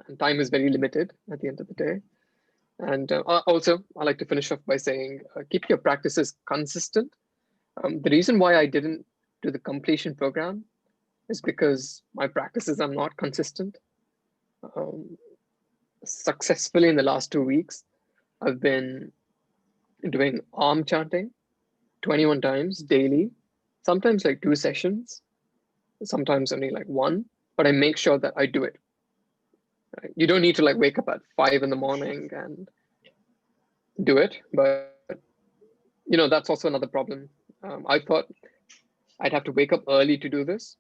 And time is very limited at the end of the day. And also, I like to finish off by saying, keep your practices consistent. The reason why I didn't do the completion program is because my practices are not consistent. Successfully in the last 2 weeks, I've been doing arm chanting 21 times daily, sometimes like 2 sessions, sometimes only like 1, but I make sure that I do it. Right? You don't need to like wake up at 5 in the morning and do it, but that's also another problem. I thought I'd have to wake up early to do this,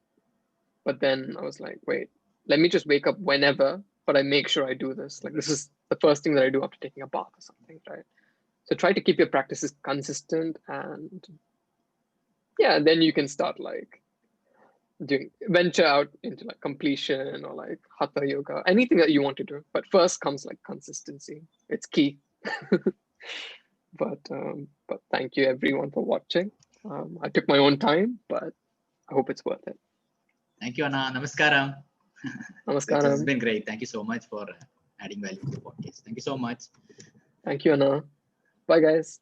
but then I was like, wait, let me just wake up whenever, but I make sure I do this. Like this is the first thing that I do after taking a bath or something, right? So try to keep your practices consistent, and then you can start like venture out into like completion or like hatha yoga, anything that you want to do. But first comes like consistency. It's key. But thank you everyone for watching. I took my own time, but I hope it's worth it. Thank you, Anna. Namaskaram. Namaskaram. It's been great. Thank you so much for adding value to the podcast. Thank you so much. Thank you, Anna. Bye, guys.